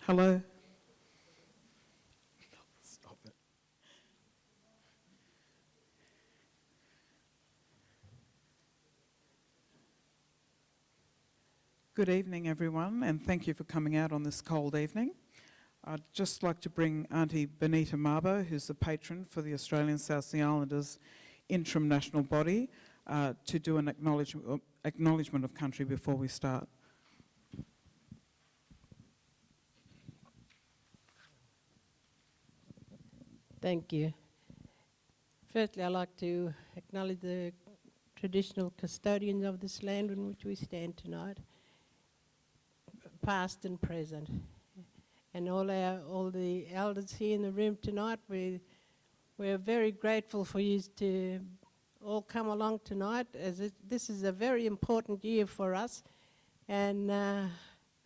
Hello. Stop it. Good evening, everyone, and thank you for coming out on this cold evening. I'd just like to bring Auntie Benita Mabo, who's the patron for the Australian South Sea Islanders interim national body, to do an acknowledgement of country before we start. Thank you. Firstly, I'd like to acknowledge the traditional custodians of this land in which we stand tonight, past and present. And all the elders here in the room tonight, we're very grateful for you to all come along tonight, as this is a very important year for us, and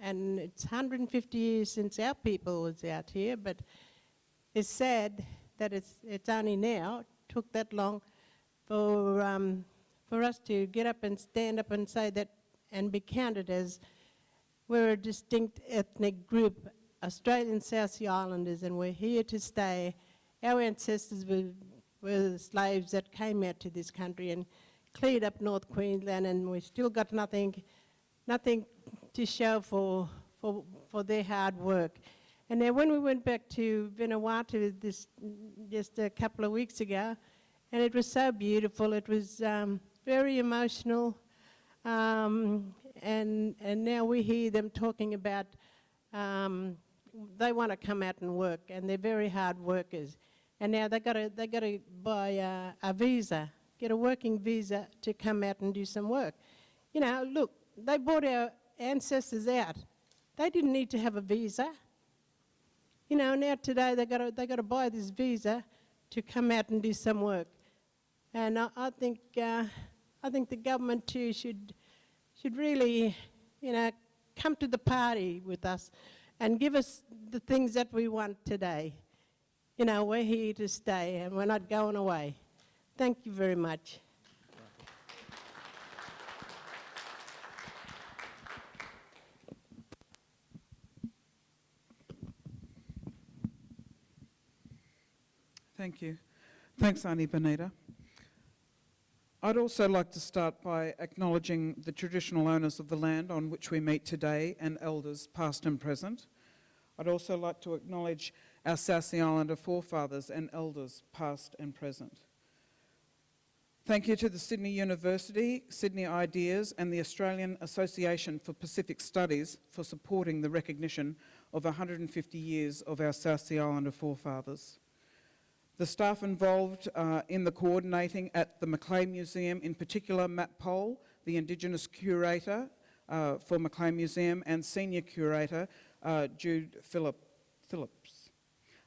it's 150 years since our people was out here, but it's sad that it's only now, took that long for us to get up and stand up and say that and be counted as we're a distinct ethnic group, Australian South Sea Islanders, and we're here to stay. Our ancestors were the slaves that came out to this country and cleared up North Queensland, and we still got nothing to show for their hard work. And then when we went back to Vanuatu just a couple of weeks ago, and it was so beautiful, it was very emotional, and now we hear them talking about they want to come out and work, and they're very hard workers. And now they got to buy a visa, get a working visa to come out and do some work. You know, look, they brought our ancestors out. They didn't need to have a visa. You know, now today they got to buy this visa to come out and do some work. And I think the government too should really, you know, come to the party with us and give us the things that we want today. You know, we're here to stay and we're not going away. Thank you very much. Thank you. Thanks, Auntie Benita. I'd also like to start by acknowledging the traditional owners of the land on which we meet today and elders past and present. I'd also like to acknowledge our South Sea Islander forefathers and elders past and present. Thank you to the Sydney University, Sydney Ideas and the Australian Association for Pacific Studies for supporting the recognition of 150 years of our South Sea Islander forefathers. The staff involved in the coordinating at the Macleay Museum, in particular Matt Pohl, the Indigenous Curator for Macleay Museum, and Senior Curator Jude Phillips.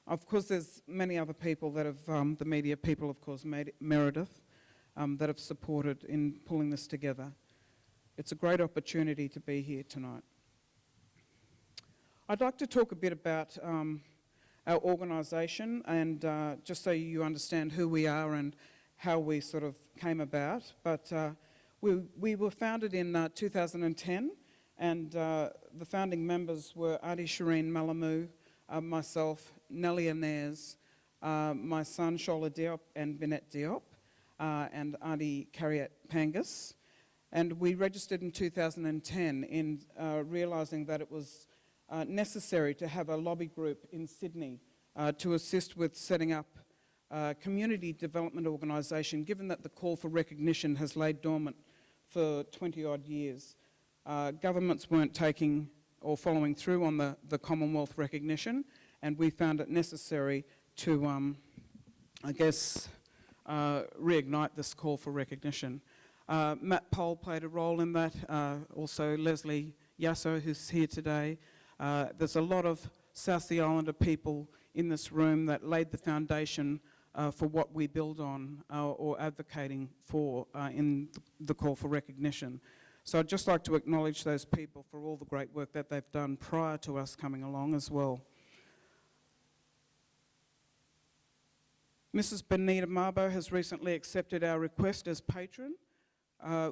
Of course, there's many other people that have, the media people, of course, Meredith, that have supported in pulling this together. It's a great opportunity to be here tonight. I'd like to talk a bit about our organisation, and just so you understand who we are and how we sort of came about. But we were founded in 2010, and the founding members were Auntie Shireen Malamu, myself, Nellie Nares, my son Shola Diop and Binette Diop, and Auntie Carriette Pangus. And we registered in 2010 in realising that it was necessary to have a lobby group in Sydney to assist with setting up a community development organisation, given that the call for recognition has laid dormant for 20 odd years. Governments weren't taking or following through on the Commonwealth recognition, and we found it necessary to, I guess, reignite this call for recognition. Matt Pohl played a role in that, also Leslie Yasso, who's here today. There's a lot of South Sea Islander people in this room that laid the foundation for what we build on or advocating for in the call for recognition. So I'd just like to acknowledge those people for all the great work that they've done prior to us coming along as well. Mrs. Benita Mabo has recently accepted our request as patron,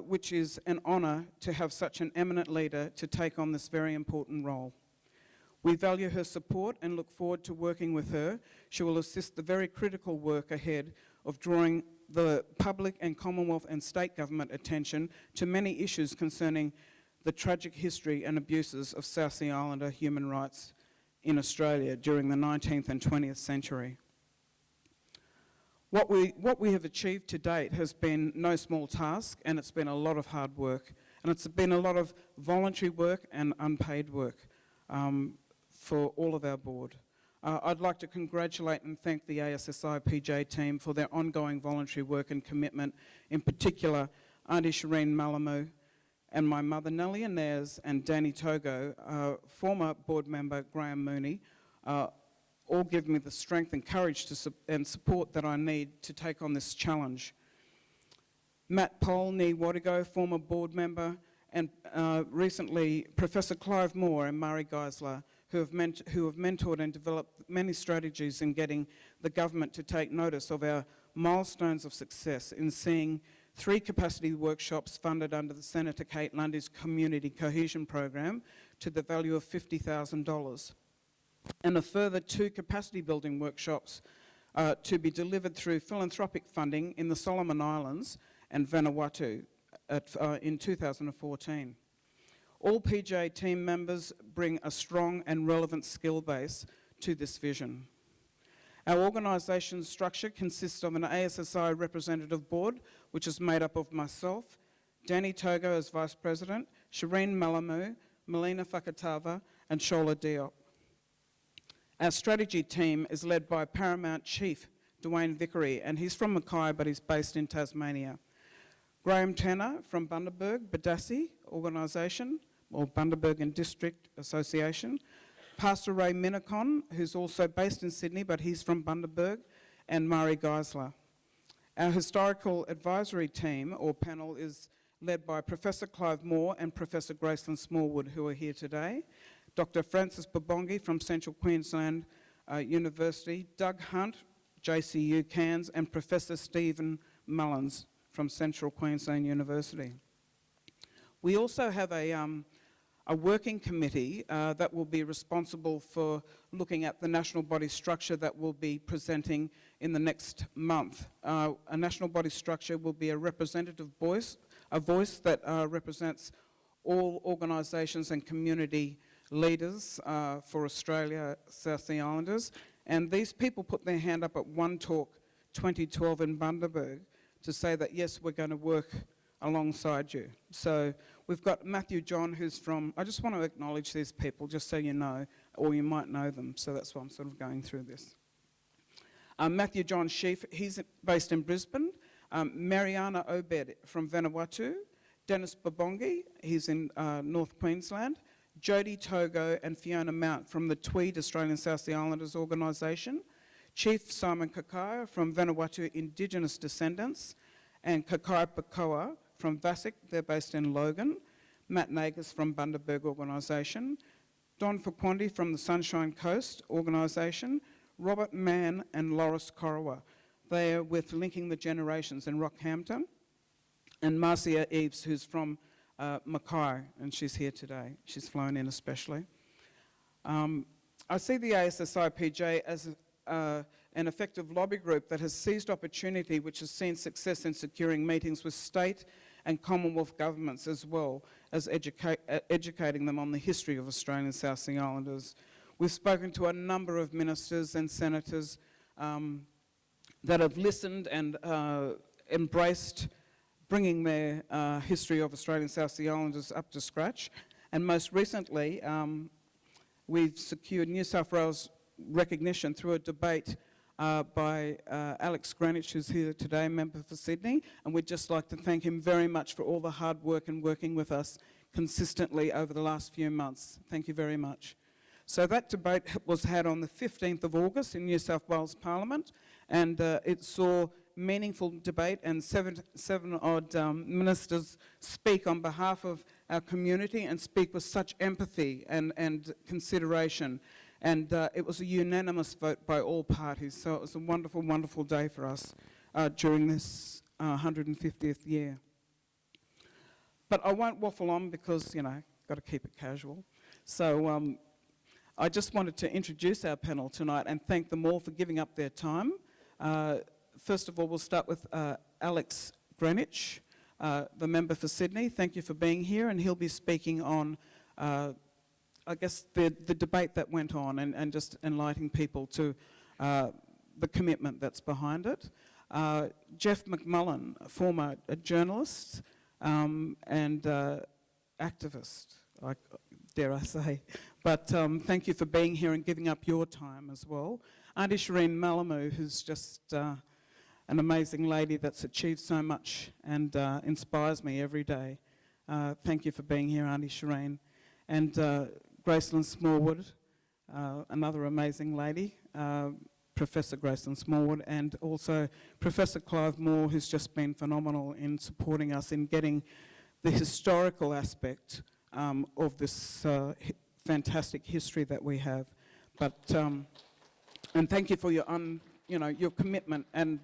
which is an honour to have such an eminent leader to take on this very important role. We value her support and look forward to working with her. She will assist the very critical work ahead of drawing the public and Commonwealth and state government attention to many issues concerning the tragic history and abuses of South Sea Islander human rights in Australia during the 19th and 20th century. What we have achieved to date has been no small task, and it's been a lot of hard work, and it's been a lot of voluntary work and unpaid work for all of our board. I'd like to congratulate and thank the ASSI PJ team for their ongoing voluntary work and commitment, in particular Auntie Shireen Malamu and my mother Nellie Inez and Danny Togo, former board member Graham Mooney, all give me the strength and courage and support that I need to take on this challenge. Matt Poll, Nee Wadigo, former board member, and recently Professor Clive Moore and Murray Geisler, who have mentored and developed many strategies in getting the government to take notice of our milestones of success in seeing 3 capacity workshops funded under the Senator Kate Lundy's Community Cohesion Program to the value of $50,000, and a further 2 capacity building workshops to be delivered through philanthropic funding in the Solomon Islands and Vanuatu in 2014. All PJ team members bring a strong and relevant skill base to this vision. Our organisation structure consists of an ASSI representative board, which is made up of myself, Danny Togo as Vice President, Shireen Malamu, Melina Fakatava, and Shola Diop. Our strategy team is led by Paramount Chief Dwayne Vickery, and he's from Macleay, but he's based in Tasmania. Graham Tanner from Bundaberg, Badassi Organisation, or Bundaberg and District Association. Pastor Ray Minnicon, who's also based in Sydney, but he's from Bundaberg, and Murray Geisler. Our historical advisory team, or panel, is led by Professor Clive Moore and Professor Graceland Smallwood, who are here today. Dr. Francis Babongi from Central Queensland University, Doug Hunt, JCU Cairns, and Professor Stephen Mullins from Central Queensland University. We also have a working committee that will be responsible for looking at the national body structure that will be presenting in the next month. A national body structure will be a representative voice, a voice that represents all organisations and community leaders for Australia, South Sea Islanders. And these people put their hand up at One Talk 2012 in Bundaberg to say that, yes, we're going to work alongside you. So we've got Matthew John, who's from, I just want to acknowledge these people just so you know, or you might know them, so that's why I'm sort of going through this. Matthew John Sheaf, he's based in Brisbane. Mariana Obed from Vanuatu. Dennis Babongi, he's in North Queensland. Jodie Togo and Fiona Mount from the Tweed Australian South Sea Islanders Organisation. Chief Simon Kakaya from Vanuatu Indigenous Descendants, and Kakai Pakoa from Vasek, they're based in Logan. Matt Nagus from Bundaberg Organisation. Don Fakwandi from the Sunshine Coast Organisation. Robert Mann and Loris Korowa. They are with Linking the Generations in Rockhampton. And Marcia Eves, who's from Macleay, and she's here today. She's flown in especially. I see the ASSI PJ as an effective lobby group that has seized opportunity, which has seen success in securing meetings with state and Commonwealth governments, as well as educating them on the history of Australian South Sea Islanders. We've spoken to a number of ministers and senators that have listened and embraced bringing their history of Australian South Sea Islanders up to scratch. And most recently, we've secured New South Wales recognition through a debate by Alex Greenwich, who's here today, member for Sydney, and we'd just like to thank him very much for all the hard work and working with us consistently over the last few months. Thank you very much. So that debate was had on the 15th of August in New South Wales Parliament, and it saw meaningful debate and seven odd ministers speak on behalf of our community and speak with such empathy and consideration. And it was a unanimous vote by all parties, so it was a wonderful, wonderful day for us during this 150th year. But I won't waffle on because, you know, got to keep it casual. So I just wanted to introduce our panel tonight and thank them all for giving up their time. First of all, we'll start with Alex Greenwich, the member for Sydney. Thank you for being here, and he'll be speaking on, I guess, the debate that went on and just enlightening people to the commitment that's behind it. Jeff McMullen, former journalist and activist, dare I say. But thank you for being here and giving up your time as well. Auntie Shireen Malamu, who's just an amazing lady that's achieved so much and inspires me every day. Thank you for being here, Auntie Shireen. And Gracelyn Smallwood, another amazing lady, Professor Gracelyn Smallwood, and also Professor Clive Moore, who's just been phenomenal in supporting us in getting the historical aspect of this fantastic history that we have. But and thank you for your your commitment and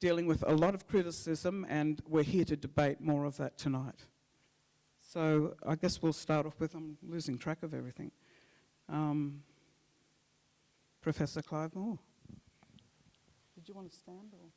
dealing with a lot of criticism, and we're here to debate more of that tonight. So I guess we'll start off with, I'm losing track of everything. Professor Clive Moore. Did you want to stand or?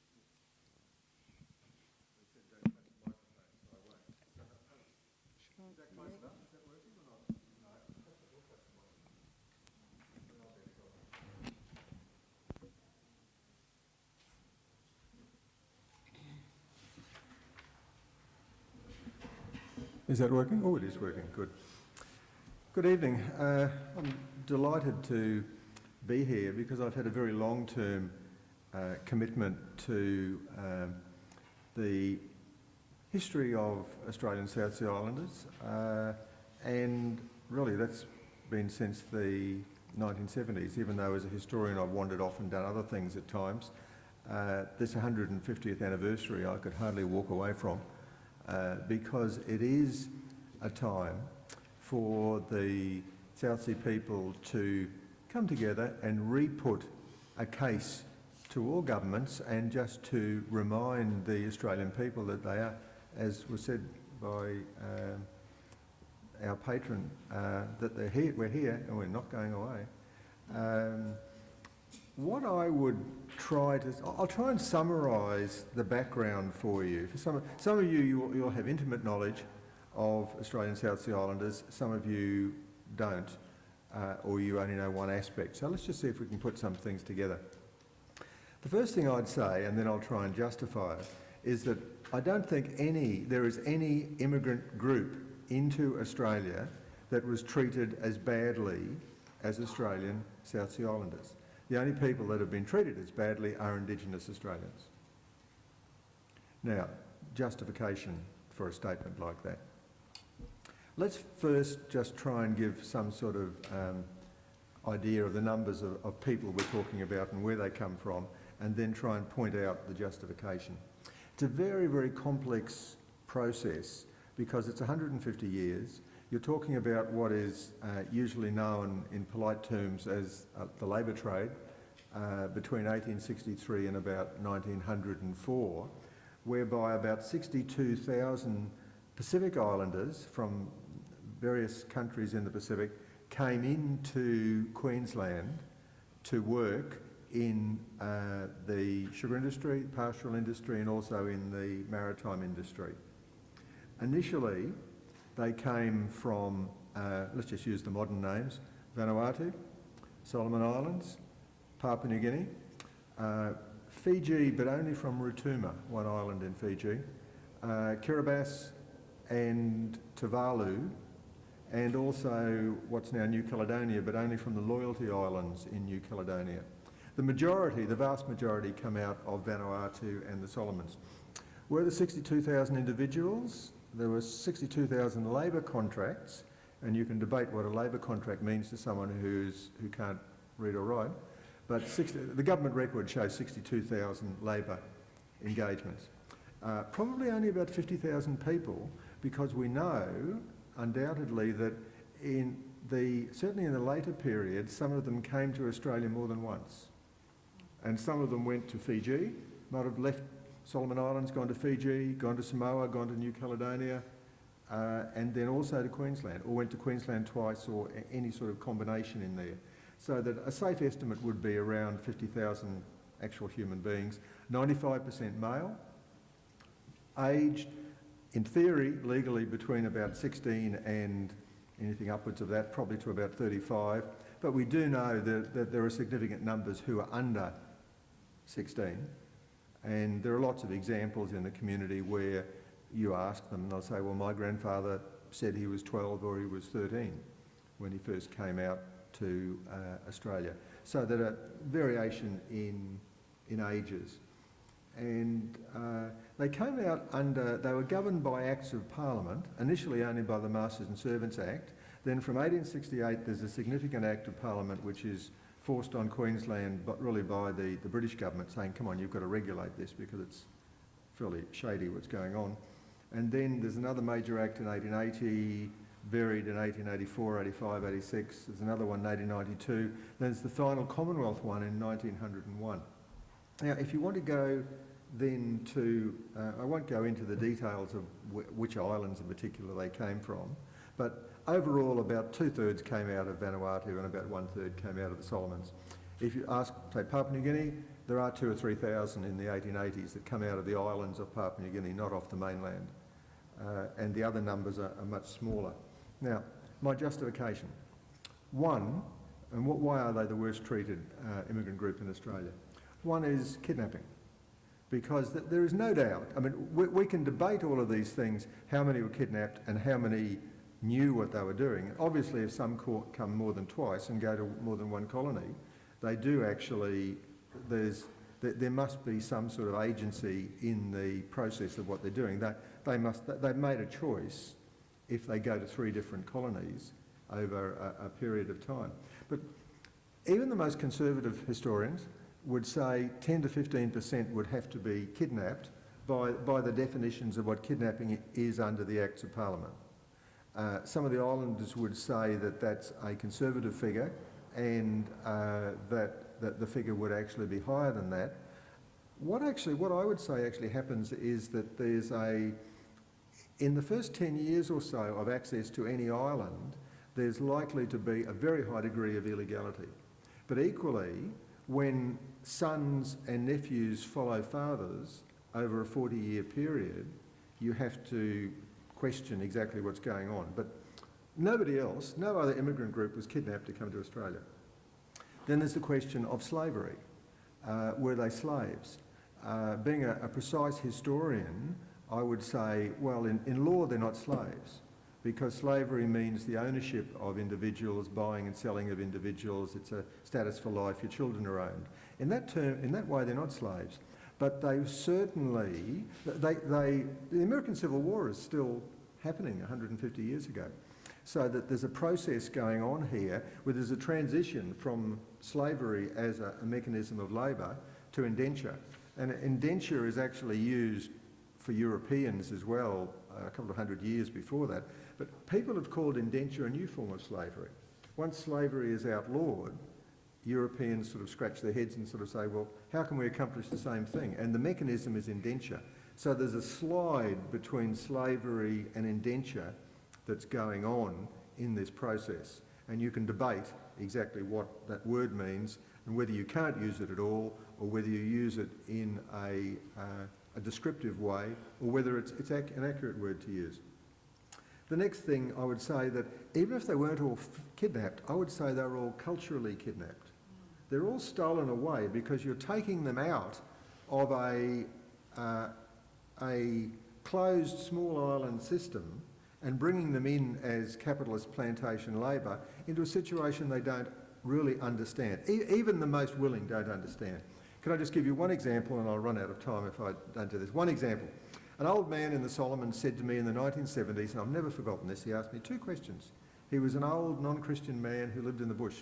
Is that working? Oh, it is working. Good. Good evening. I'm delighted to be here because I've had a very long-term commitment to the history of Australian South Sea Islanders, and really that's been since the 1970s, even though as a historian I've wandered off and done other things at times. This 150th anniversary I could hardly walk away from, because it is a time for the South Sea people to come together and re-put a case to all governments and just to remind the Australian people that they are, as was said by our patron, that they're here, we're here and we're not going away. What I would try to, I'll try and summarise the background for you. For some of you, you'll have intimate knowledge of Australian South Sea Islanders, some of you don't, or you only know one aspect. So let's just see if we can put some things together. The first thing I'd say, and then I'll try and justify it, is that I don't think there is any immigrant group into Australia that was treated as badly as Australian South Sea Islanders. The only people that have been treated as badly are Indigenous Australians. Now, justification for a statement like that. Let's first just try and give some sort of idea of the numbers of people we're talking about and where they come from, and then try and point out the justification. It's a very, very complex process because it's 150 years. You're talking about what is usually known in polite terms as the labour trade between 1863 and about 1904, whereby about 62,000 Pacific Islanders from various countries in the Pacific came into Queensland to work in the sugar industry, pastoral industry, and also in the maritime industry. Initially, they came from, let's just use the modern names, Vanuatu, Solomon Islands, Papua New Guinea, Fiji, but only from Rotuma, one island in Fiji, Kiribati and Tuvalu, and also what's now New Caledonia, but only from the Loyalty Islands in New Caledonia. The majority, the vast majority, come out of Vanuatu and the Solomons. Were there 62,000 individuals? There were 62,000 labour contracts, and you can debate what a labour contract means to someone who can't read or write, but the government record shows 62,000 labour engagements. Probably only about 50,000 people, because we know undoubtedly that certainly in the later period, some of them came to Australia more than once. And some of them went to Fiji, might have left Solomon Islands, gone to Fiji, gone to Samoa, gone to New Caledonia, and then also to Queensland, or went to Queensland twice, or any sort of combination in there. So that a safe estimate would be around 50,000 actual human beings, 95% male, aged, in theory, legally between about 16 and anything upwards of that, probably to about 35. But we do know that there are significant numbers who are under 16. And there are lots of examples in the community where you ask them and they'll say, well, my grandfather said he was 12 or he was 13 when he first came out to Australia. So that a variation in ages. And they came out they were governed by Acts of Parliament, initially only by the Masters and Servants Act. Then from 1868 there's a significant Act of Parliament which is forced on Queensland, but really by the British government, saying, come on, you've got to regulate this because it's fairly shady what's going on. And then there's another major act in 1880, varied in 1884, 85, 86. There's another one in 1892. There's the final Commonwealth one in 1901. Now, if you want to go then to, I won't go into the details of which islands in particular they came from, but overall about 2/3 came out of Vanuatu and about 1/3 came out of the Solomons. If you ask, say, Papua New Guinea, there are 2,000 or 3,000 in the 1880s that come out of the islands of Papua New Guinea, not off the mainland. And the other numbers are much smaller. Now, my justification. One, and why are they the worst treated immigrant group in Australia? One is kidnapping. Because there is no doubt, I mean, we can debate all of these things, how many were kidnapped and how many knew what they were doing. Obviously, if some come more than twice and go to more than one colony, they do actually, there must be some sort of agency in the process of what they're doing. They've made a choice if they go to 3 different colonies over a period of time. But even the most conservative historians would say 10 to 15% would have to be kidnapped by the definitions of what kidnapping is under the Acts of Parliament. Some of the islanders would say that that's a conservative figure and that the figure would actually be higher than that. What I would say actually happens is that there's in the first 10 years or so of access to any island, there's likely to be a very high degree of illegality. But equally, when sons and nephews follow fathers over a 40-year period, you have to question exactly what's going on. But nobody else, no other immigrant group was kidnapped to come to Australia. Then there's the question of slavery. Were they slaves? Being a precise historian, I would say, well, in law they're not slaves, because slavery means the ownership of individuals, buying and selling of individuals. It's a status for life. Your children are owned. In that way, they're not slaves. But they certainly, the American Civil War is still happening 150 years ago. So that there's a process going on here where there's a transition from slavery as a mechanism of labour to indenture. And indenture is actually used for Europeans as well, a couple of 100 years before that. But people have called indenture a new form of slavery. Once slavery is outlawed, Europeans sort of scratch their heads and sort of say, well, how can we accomplish the same thing? And the mechanism is indenture. So there's a slide between slavery and indenture that's going on in this process. And you can debate exactly what that word means and whether you can't use it at all or whether you use it in a descriptive way or whether it's an accurate word to use. The next thing I would say that even if they weren't all kidnapped, I would say they were all culturally kidnapped. They're all stolen away because you're taking them out of a closed small island system and bringing them in as capitalist plantation labour into a situation they don't really understand. Even the most willing don't understand. Can I just give you one example, and I'll run out of time if I don't do this. One example. An old man in the Solomons said to me in the 1970s, and I've never forgotten this, he asked me 2 questions. He was an old non-Christian man who lived in the bush.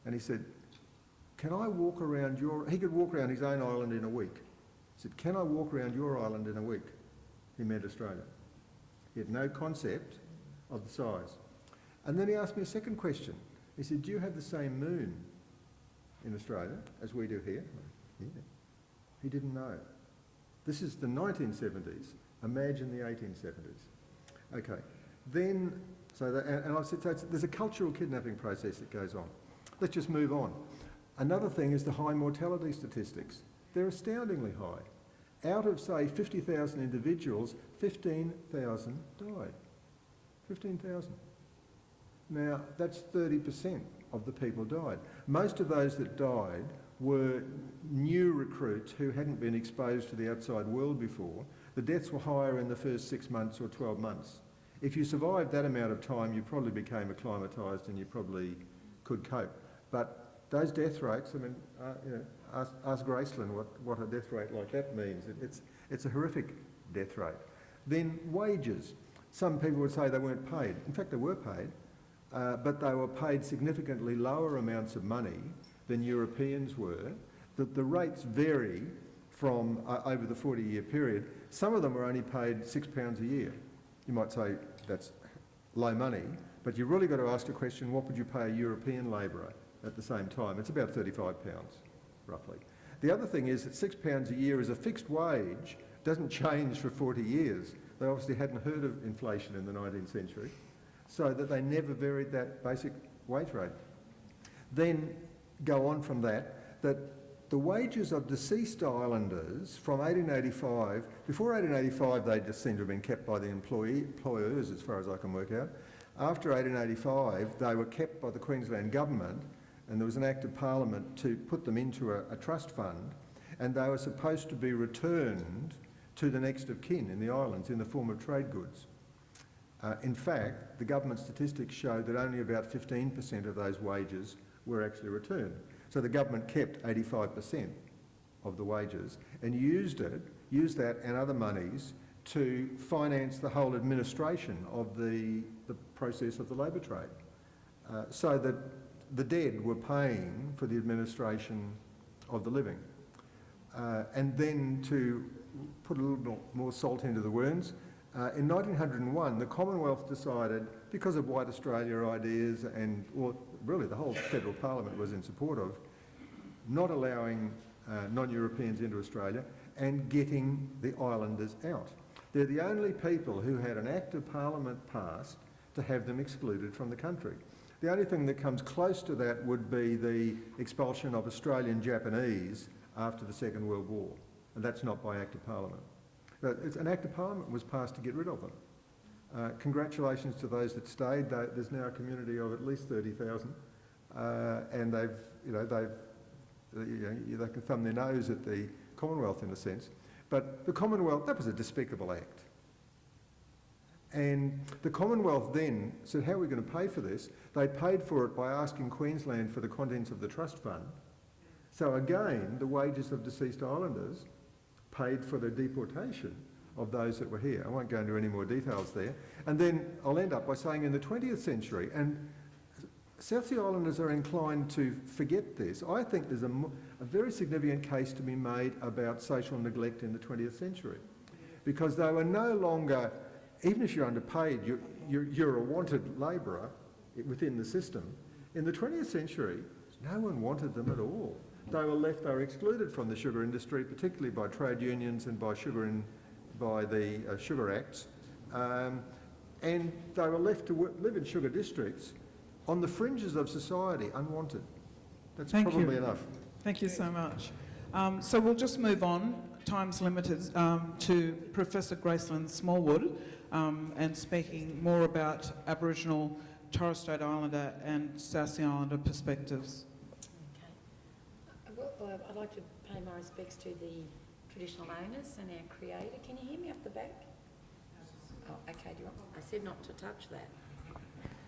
And he said, can I walk around he could walk around his own island in a week. He said, can I walk around your island in a week? He meant Australia. He had no concept of the size. And then he asked me a second question. He said, do you have the same moon in Australia as we do here? Yeah. He didn't know. This is the 1970s. Imagine the 1870s. Okay. Then, and I said, so there's a cultural kidnapping process that goes on. Let's just move on. Another thing is the high mortality statistics. They're astoundingly high. Out of, say, 50,000 individuals, 15,000 died. 15,000. Now, that's 30% of the people died. Most of those that died were new recruits who hadn't been exposed to the outside world before. The deaths were higher in the first 6 months or 12 months. If you survived that amount of time, you probably became acclimatised and you probably could cope. But those death rates, I mean, ask Graceland what a death rate like that means. It's a horrific death rate. Then wages. Some people would say they weren't paid. In fact, they were paid, but they were paid significantly lower amounts of money than Europeans were. The rates vary from over the 40-year period. Some of them were only paid £6 a year. You might say that's low money, but you've really got to ask the question, what would you pay a European labourer at the same time? It's about £35, roughly. The other thing is that £6 a year is a fixed wage, doesn't change for 40 years. They obviously hadn't heard of inflation in the 19th century, so that they never varied that basic wage rate. Then go on from that the wages of deceased islanders from 1885, before 1885 they just seem to have been kept by the employers as far as I can work out. After 1885 they were kept by the Queensland government, and there was an act of parliament to put them into a trust fund, and they were supposed to be returned to the next of kin in the islands in the form of trade goods. In fact, the government statistics show that only about 15% of those wages were actually returned. So the government kept 85% of the wages and used that and other monies to finance the whole administration of the process of the labour trade. So that the dead were paying for the administration of the living. And then to put a little more salt into the wounds, in 1901 the Commonwealth decided, because of White Australia ideas and really the whole federal parliament was in support of, not allowing non-Europeans into Australia and getting the islanders out. They're the only people who had an act of parliament passed to have them excluded from the country. The only thing that comes close to that would be the expulsion of Australian Japanese after the Second World War, and that's not by act of parliament. But an act of parliament was passed to get rid of them. Congratulations to those that stayed. There's now a community of at least 30,000, and they can thumb their nose at the Commonwealth in a sense. But the Commonwealth, that was a despicable act. And the Commonwealth then said, how are we going to pay for this? They paid for it by asking Queensland for the contents of the trust fund. So again, the wages of deceased islanders paid for the deportation of those that were here. I won't go into any more details there. And then I'll end up by saying in the 20th century, and South Sea Islanders are inclined to forget this, I think there's a very significant case to be made about social neglect in the 20th century. Because they were no longer, even if you're underpaid, you're a wanted labourer within the system. In the 20th century, no one wanted them at all. They were excluded from the sugar industry, particularly by trade unions and by the Sugar Acts. And they were left to live in sugar districts on the fringes of society, unwanted. That's probably enough. Thank you so much. So we'll just move on, time's limited, to Professor Graceland Smallwood, and speaking more about Aboriginal, Torres Strait Islander and South Sea Islander perspectives. Well, I'd like to pay my respects to the traditional owners and our creator. Can you hear me up the back? Oh, okay. I said not to touch that.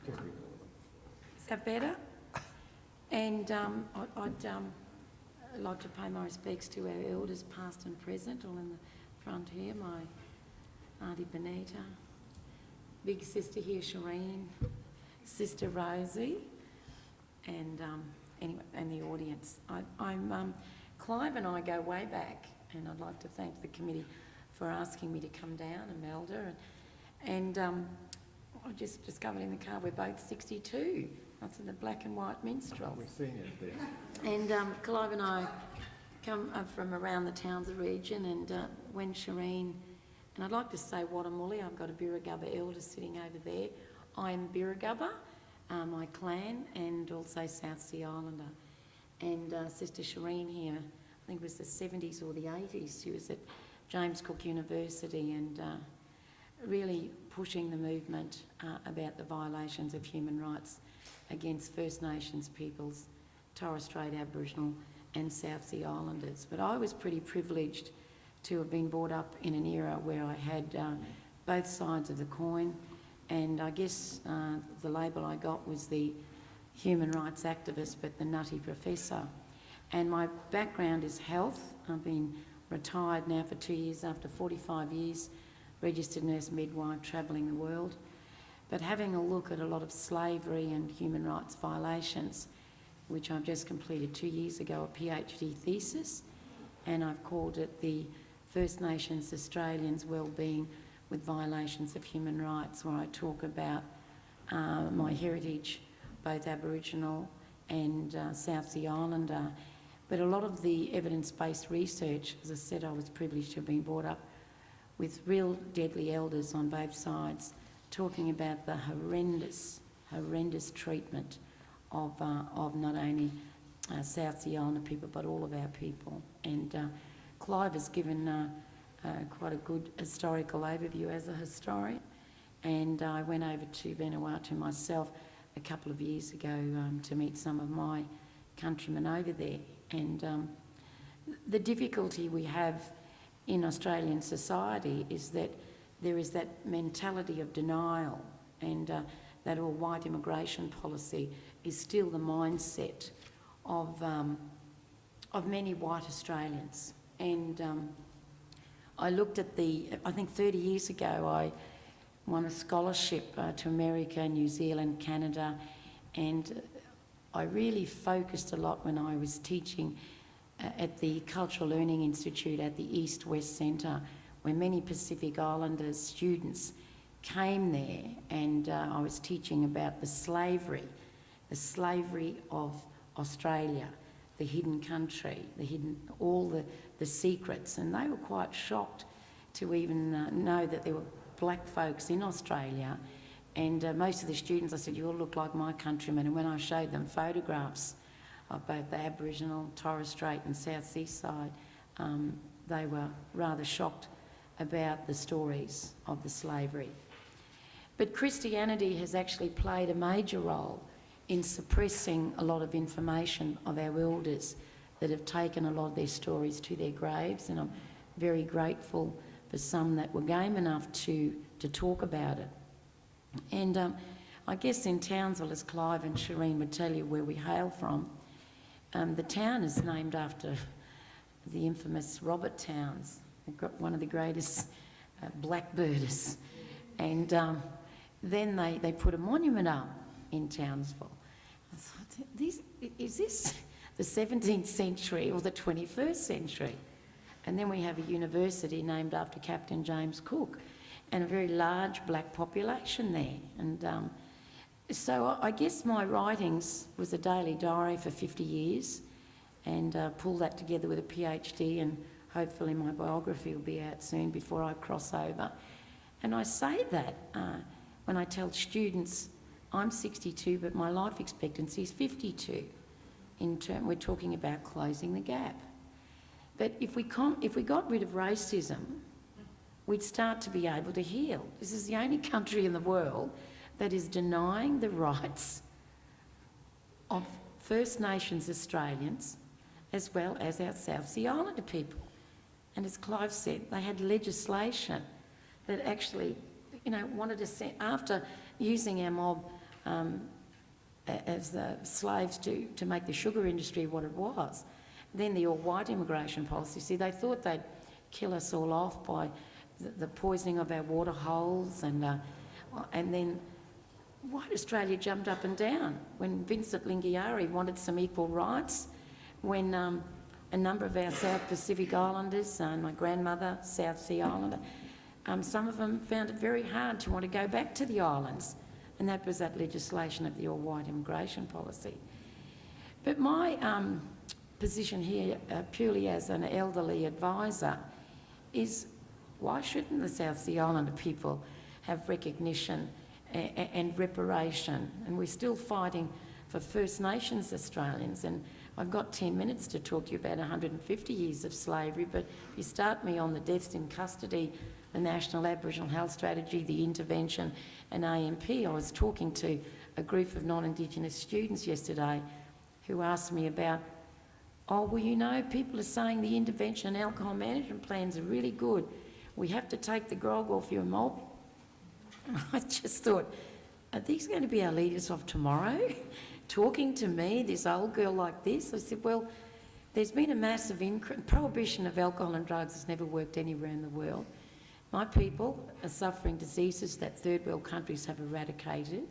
Is that better? And I'd like to pay my respects to our elders, past and present, all in the front here. My Auntie Benita, big sister here, Shireen, Sister Rosie, and anyway, and the audience. Clive and I go way back, and I'd like to thank the committee for asking me to come down, Imelda, and I just discovered in the car we're both 62. That's in the black and white minstrels. We're seniors there. And Clive and I come from around the Townsville region, and when Shireen And I'd like to say Wadamuli, I've got a Birragubba elder sitting over there. I'm Birragubba, my clan, and also South Sea Islander. And Sister Shireen here, I think it was the 70s or the 80s, she was at James Cook University and really pushing the movement about the violations of human rights against First Nations peoples, Torres Strait Aboriginal and South Sea Islanders. But I was pretty privileged to have been brought up in an era where I had both sides of the coin, and I guess the label I got was the human rights activist, but the nutty professor. And my background is health. I've been retired now for 2 years after 45 years, registered nurse midwife, travelling the world. But having a look at a lot of slavery and human rights violations, which I've just completed 2 years ago, a PhD thesis, and I've called it the First Nations Australians' Wellbeing with Violations of Human Rights, where I talk about my heritage, both Aboriginal and South Sea Islander. But a lot of the evidence-based research, as I said, I was privileged to have been brought up with real deadly elders on both sides, talking about the horrendous treatment of not only South Sea Islander people, but all of our people. And Clive has given quite a good historical overview as a historian. And I went over to Vanuatu myself a couple of years ago to meet some of my countrymen over there. And the difficulty we have in Australian society is that there is that mentality of denial, and that all white immigration policy is still the mindset of many white Australians. And I looked at I think 30 years ago, I won a scholarship to America, New Zealand, Canada, and I really focused a lot when I was teaching at the Cultural Learning Institute at the East West Centre, where many Pacific Islanders students came there, and I was teaching about the slavery of Australia, the hidden country, all the secrets, and they were quite shocked to even know that there were black folks in Australia. And most of the students, I said, you all look like my countrymen. And when I showed them photographs of both the Aboriginal, Torres Strait and South Sea side, they were rather shocked about the stories of the slavery. But Christianity has actually played a major role in suppressing a lot of information of our elders that have taken a lot of their stories to their graves, and I'm very grateful for some that were game enough to talk about it. And I guess in Townsville, as Clive and Shireen would tell you where we hail from, the town is named after the infamous Robert Towns, one of the greatest blackbirders. And then they put a monument up in Townsville. I thought, is this the 17th century or the 21st century? And then we have a university named after Captain James Cook, and a very large black population there. And so I guess my writings was a daily diary for 50 years, and pull that together with a PhD, and hopefully my biography will be out soon before I cross over. And I say that when I tell students, I'm 62, but my life expectancy is 52. We're talking about closing the gap. But if we got rid of racism, we'd start to be able to heal. This is the only country in the world that is denying the rights of First Nations Australians as well as our South Sea Islander people. And as Clive said, they had legislation that actually, wanted to send, after using our mob as the slaves to make the sugar industry what it was, then the all-white immigration policy, see, they thought they'd kill us all off by the poisoning of our water holes, and then white Australia jumped up and down when Vincent Lingiari wanted some equal rights, when a number of our South Pacific Islanders, my grandmother, South Sea Islander, some of them found it very hard to want to go back to the islands, and that was that legislation of the all-white immigration policy. But my position here, purely as an elderly advisor, is Why shouldn't the South Sea Islander people have recognition and reparation? And we're still fighting for First Nations Australians, and I've got 10 minutes to talk to you about 150 years of slavery, but if you start me on the deaths in custody, the National Aboriginal Health Strategy, the intervention and AMP, I was talking to a group of non-Indigenous students yesterday who asked me about, oh, well, you know, people are saying the intervention and alcohol management plans are really good. We have to take the grog off your mob. I just thought, are these going to be our leaders of tomorrow? Talking to me, this old girl like this? I said, well, there's been a massive prohibition of alcohol and drugs has never worked anywhere in the world. My people are suffering diseases that third world countries have eradicated.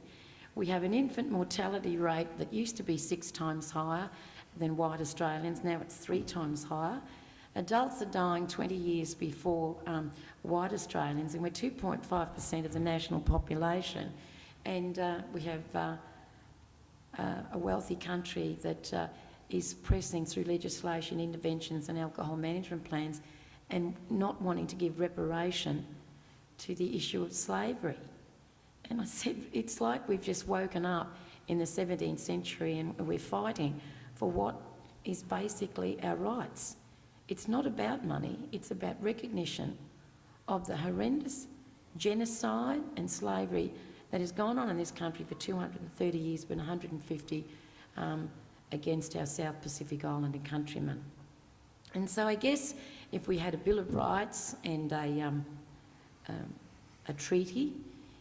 We have an infant mortality rate that used to be 6 times higher than white Australians, now it's 3 times higher. Adults are dying 20 years before white Australians, and we're 2.5% of the national population. And we have a wealthy country that is pressing through legislation, interventions and alcohol management plans and not wanting to give reparation to the issue of slavery. And I said, it's like we've just woken up in the 17th century and we're fighting for what is basically our rights. It's not about money, it's about recognition of the horrendous genocide and slavery that has gone on in this country for 230 years, but 150 against our South Pacific Islander countrymen. And so I guess if we had a Bill of Rights and a treaty,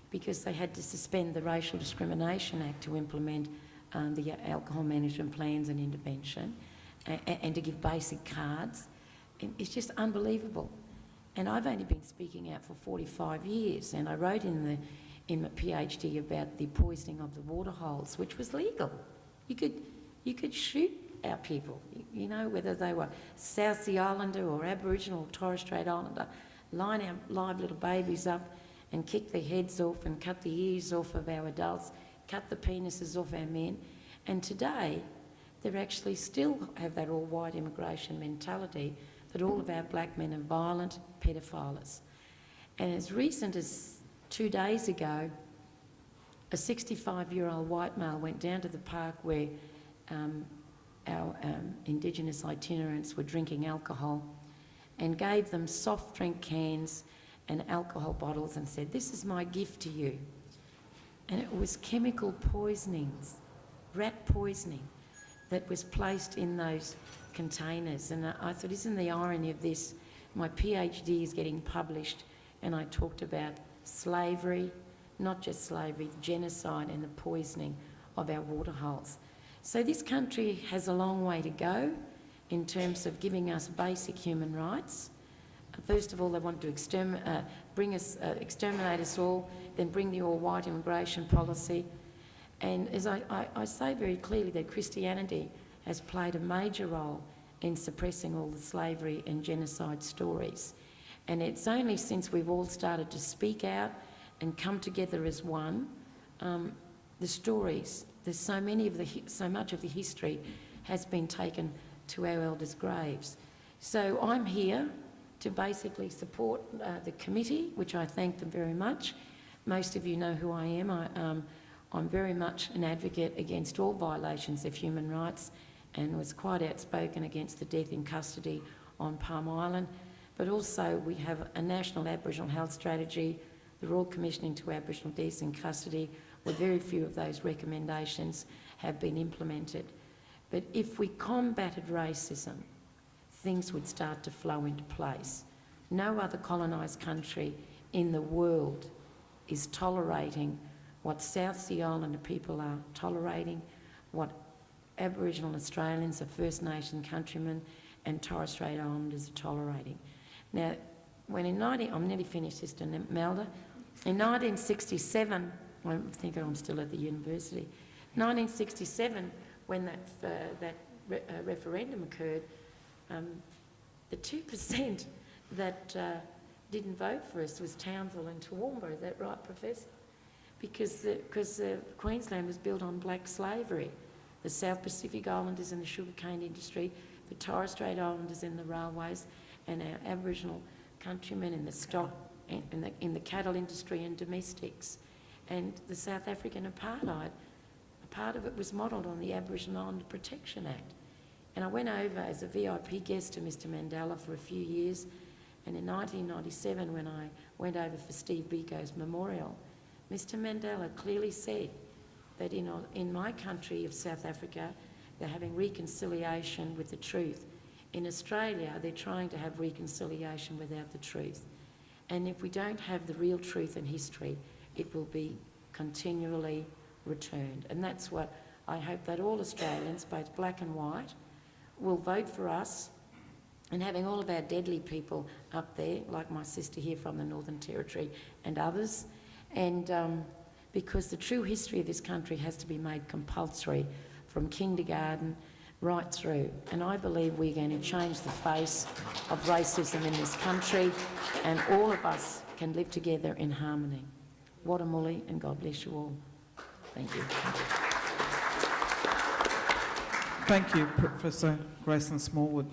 because they had to suspend the Racial Discrimination Act to implement the alcohol management plans and intervention, and to give basic cards, it's just unbelievable. And I've only been speaking out for 45 years, and I wrote in my PhD about the poisoning of the waterholes, which was legal. You could shoot our people, you know, whether they were South Sea Islander or Aboriginal or Torres Strait Islander, line our live little babies up and kick their heads off and cut the ears off of our adults, cut the penises off our men. And today, they actually still have that all-white immigration mentality that all of our black men are violent pedophiles. And as recent as 2 days ago, a 65-year-old white male went down to the park where our Indigenous itinerants were drinking alcohol and gave them soft drink cans and alcohol bottles and said, "This is my gift to you." And it was chemical poisonings, rat poisoning, that was placed in those containers. And I thought, isn't the irony of this? My PhD is getting published and I talked about slavery, not just slavery, genocide and the poisoning of our waterholes. So this country has a long way to go in terms of giving us basic human rights. First of all, they want to exterminate us all, then bring the all-white immigration policy. And as I say very clearly that Christianity has played a major role in suppressing all the slavery and genocide stories. And it's only since we've all started to speak out and come together as one, the stories, there's so much of the history has been taken to our elders' graves. So I'm here to basically support the committee, which I thank them very much. Most of you know who I am. I'm very much an advocate against all violations of human rights and was quite outspoken against the death in custody on Palm Island. But also we have a national Aboriginal health strategy, the Royal Commission into Aboriginal deaths in custody, where very few of those recommendations have been implemented. But if we combated racism, things would start to flow into place. No other colonised country in the world is tolerating what South Sea Islander people are tolerating, what Aboriginal Australians, or First Nation countrymen and Torres Strait Islanders are tolerating. Now, I'm nearly finished, Sister Melda. In 1967, I'm thinking I'm still at the university, 1967, when that referendum occurred, the 2% that didn't vote for us was Townsville and Toowoomba. Is that right, Professor? Because Queensland was built on black slavery. The South Pacific Islanders in the sugarcane industry, the Torres Strait Islanders in the railways, and our Aboriginal countrymen in the stock, in the cattle industry and domestics. And the South African apartheid, a part of it was modelled on the Aboriginal Islander Protection Act. And I went over as a VIP guest to Mr Mandela for a few years, and in 1997, when I went over for Steve Biko's memorial, Mr Mandela clearly said that in my country of South Africa, they're having reconciliation with the truth. In Australia, they're trying to have reconciliation without the truth. And if we don't have the real truth in history, it will be continually returned. And that's what I hope that all Australians, both black and white, will vote for us, and having all of our deadly people up there, like my sister here from the Northern Territory and others, and because the true history of this country has to be made compulsory from kindergarten right through. And I believe we're going to change the face of racism in this country, and all of us can live together in harmony. Watamuli, and God bless you all. Thank you. Thank you, Professor Gracelyn Smallwood.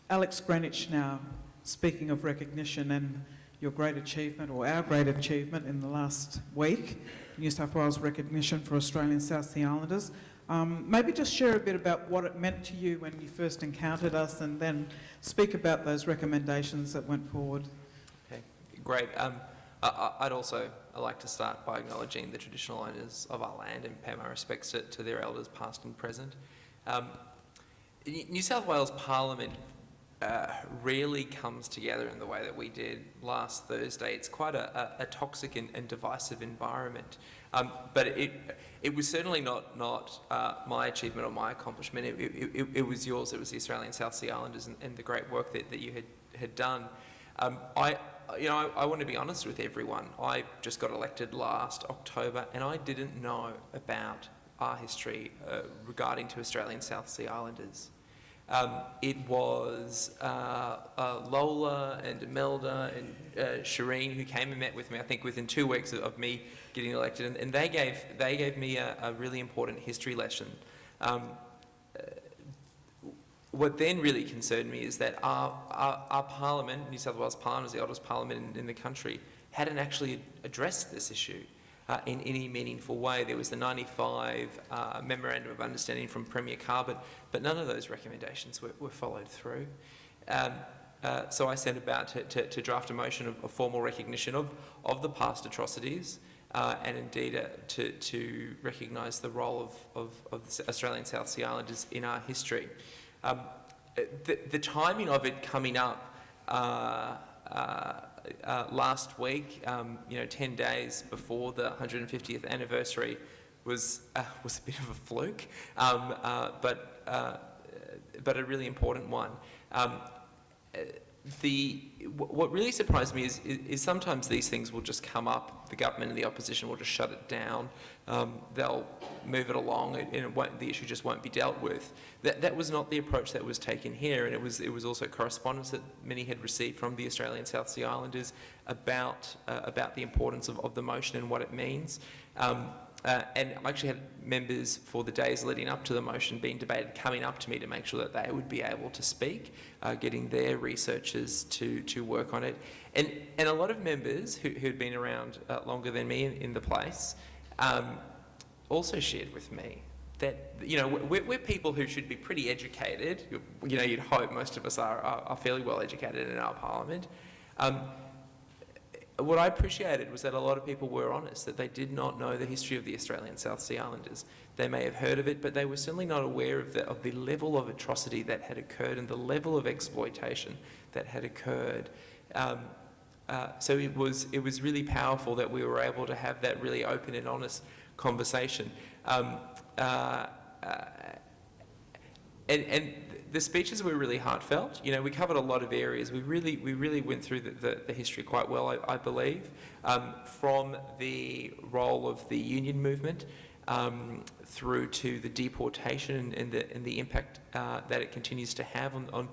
Alex Greenwich now, speaking of recognition and your great achievement, or our great achievement in the last week, New South Wales recognition for Australian South Sea Islanders. Maybe just share a bit about what it meant to you when you first encountered us, and then speak about those recommendations that went forward. Okay, great. I'd also like to start by acknowledging the traditional owners of our land and pay my respects to their elders past and present. New South Wales Parliament rarely comes together in the way that we did last Thursday. It's quite a toxic and divisive environment. But it was certainly not my achievement or my accomplishment. It was yours. It was the Australian South Sea Islanders and the great work that you had done. I want to be honest with everyone. I just got elected last October, and I didn't know about our history regarding to Australian South Sea Islanders. It was Lola and Imelda and Shireen who came and met with me, I think within 2 weeks of me getting elected, and they gave me a really important history lesson. What then really concerned me is that our parliament, New South Wales Parliament, is the oldest parliament in the country, hadn't actually addressed this issue in any meaningful way. There was the 95 Memorandum of Understanding from Premier Carr, but none of those recommendations were followed through. So I sent about to draft a motion of formal recognition of the past atrocities, and indeed to recognise the role of the Australian South Sea Islanders in our history. The timing of it coming up last week, 10 days before the 150th anniversary, was a bit of a fluke, but a really important one. What really surprised me is sometimes these things will just come up, the government and the opposition will just shut it down, they'll move it along, and the issue just won't be dealt with. That was not the approach that was taken here, and it was also correspondence that many had received from the Australian South Sea Islanders about the importance of the motion and what it means. And I actually had members for the days leading up to the motion being debated coming up to me to make sure that they would be able to speak, getting their researchers to work on it. And a lot of members who'd been around longer than me in the place also shared with me that, we're people who should be pretty educated. You'd hope most of us are fairly well educated in our parliament. What I appreciated was that a lot of people were honest, that they did not know the history of the Australian South Sea Islanders. They may have heard of it, but they were certainly not aware of the level of atrocity that had occurred and the level of exploitation that had occurred. So it was really powerful that we were able to have that really open and honest conversation. And the speeches were really heartfelt. We covered a lot of areas. We really went through the history quite well, I believe, from the role of the union movement through to the deportation and the impact that it continues to have on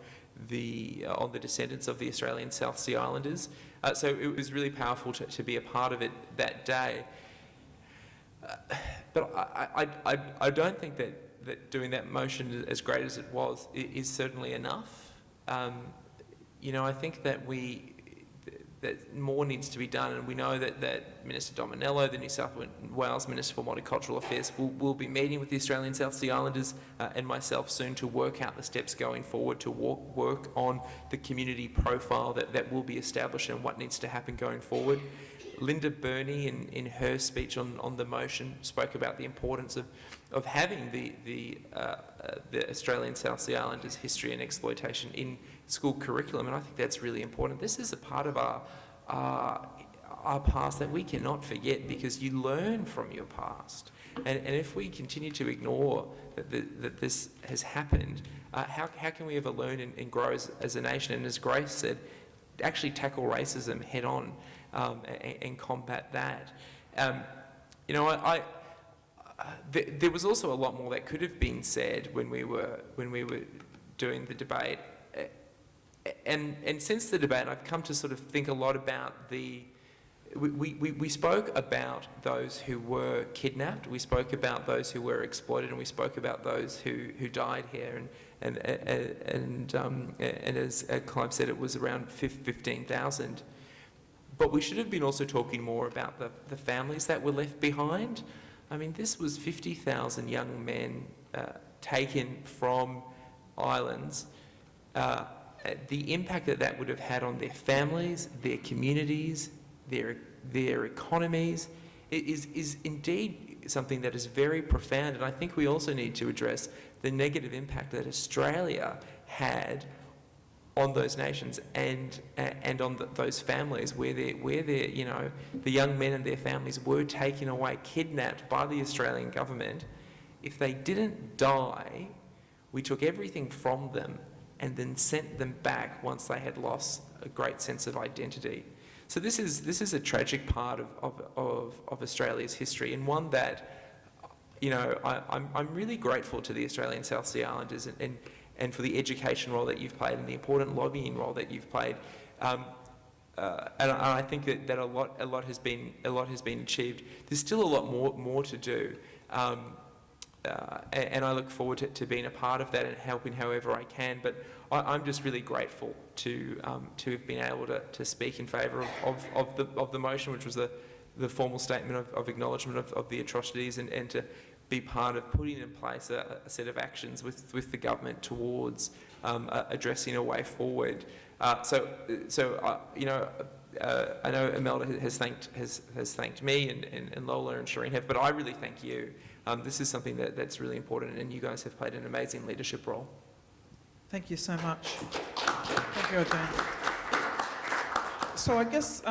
the descendants of the Australian South Sea Islanders. So it was really powerful to be a part of it that day. But I don't think that doing that motion, as great as it was, is certainly enough. I think that that more needs to be done, and we know that Minister Dominello, the New South Wales Minister for Multicultural Affairs, will be meeting with the Australian South Sea Islanders and myself soon to work out the steps going forward to work on the community profile that will be established and what needs to happen going forward. Linda Burney, in her speech on the motion, spoke about the importance of having the Australian South Sea Islanders history and exploitation in school curriculum, and I think that's really important. This is a part of our past that we cannot forget, because you learn from your past, and if we continue to ignore that this has happened, how can we ever learn and grow as a nation? And as Grace said, actually tackle racism head on. And combat that. There was also a lot more that could have been said when we were doing the debate, and since the debate, I've come to sort of think a lot about we spoke about those who were kidnapped, we spoke about those who were exploited, and we spoke about those who died here, and as Clive said, it was around 15,000. But we should have been also talking more about the families that were left behind. I mean, this was 50,000 young men taken from islands. The impact that would have had on their families, their communities, their economies, is indeed something that is very profound. And I think we also need to address the negative impact that Australia had on those nations and on those families where the young men and their families were taken away, kidnapped by the Australian government. If they didn't die, we took everything from them and then sent them back once they had lost a great sense of identity. So this is a tragic part of Australia's history, and one that I'm really grateful to the Australian South Sea Islanders and for the education role that you've played and the important lobbying role that you've played, and I think that a lot has been achieved. There's still a lot more to do, and I look forward to being a part of that and helping however I can. But I'm just really grateful to have been able to speak in favour of the motion, which was the formal statement of acknowledgement of the atrocities, and to be part of putting in place a set of actions with the government towards addressing a way forward. I know Imelda has thanked me, and Lola and Shireen have, but I really thank you. This is something that's really important, and you guys have played an amazing leadership role. Thank you so much. Thank you, Jane. So I guess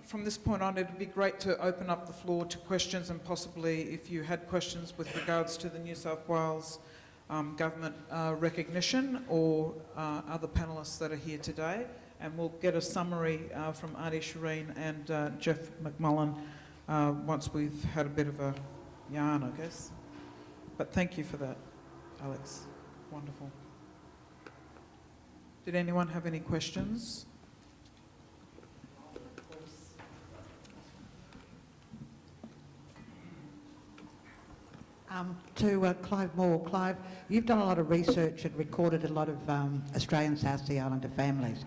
from this point on, it'd be great to open up the floor to questions, and possibly if you had questions with regards to the New South Wales government recognition or other panellists that are here today. And we'll get a summary from Auntie Shireen and Jeff McMullen once we've had a bit of a yarn, I guess. But thank you for that, Alex. Wonderful. Did anyone have any questions? To Clive Moore. Clive, you've done a lot of research and recorded a lot of Australian South Sea Islander families.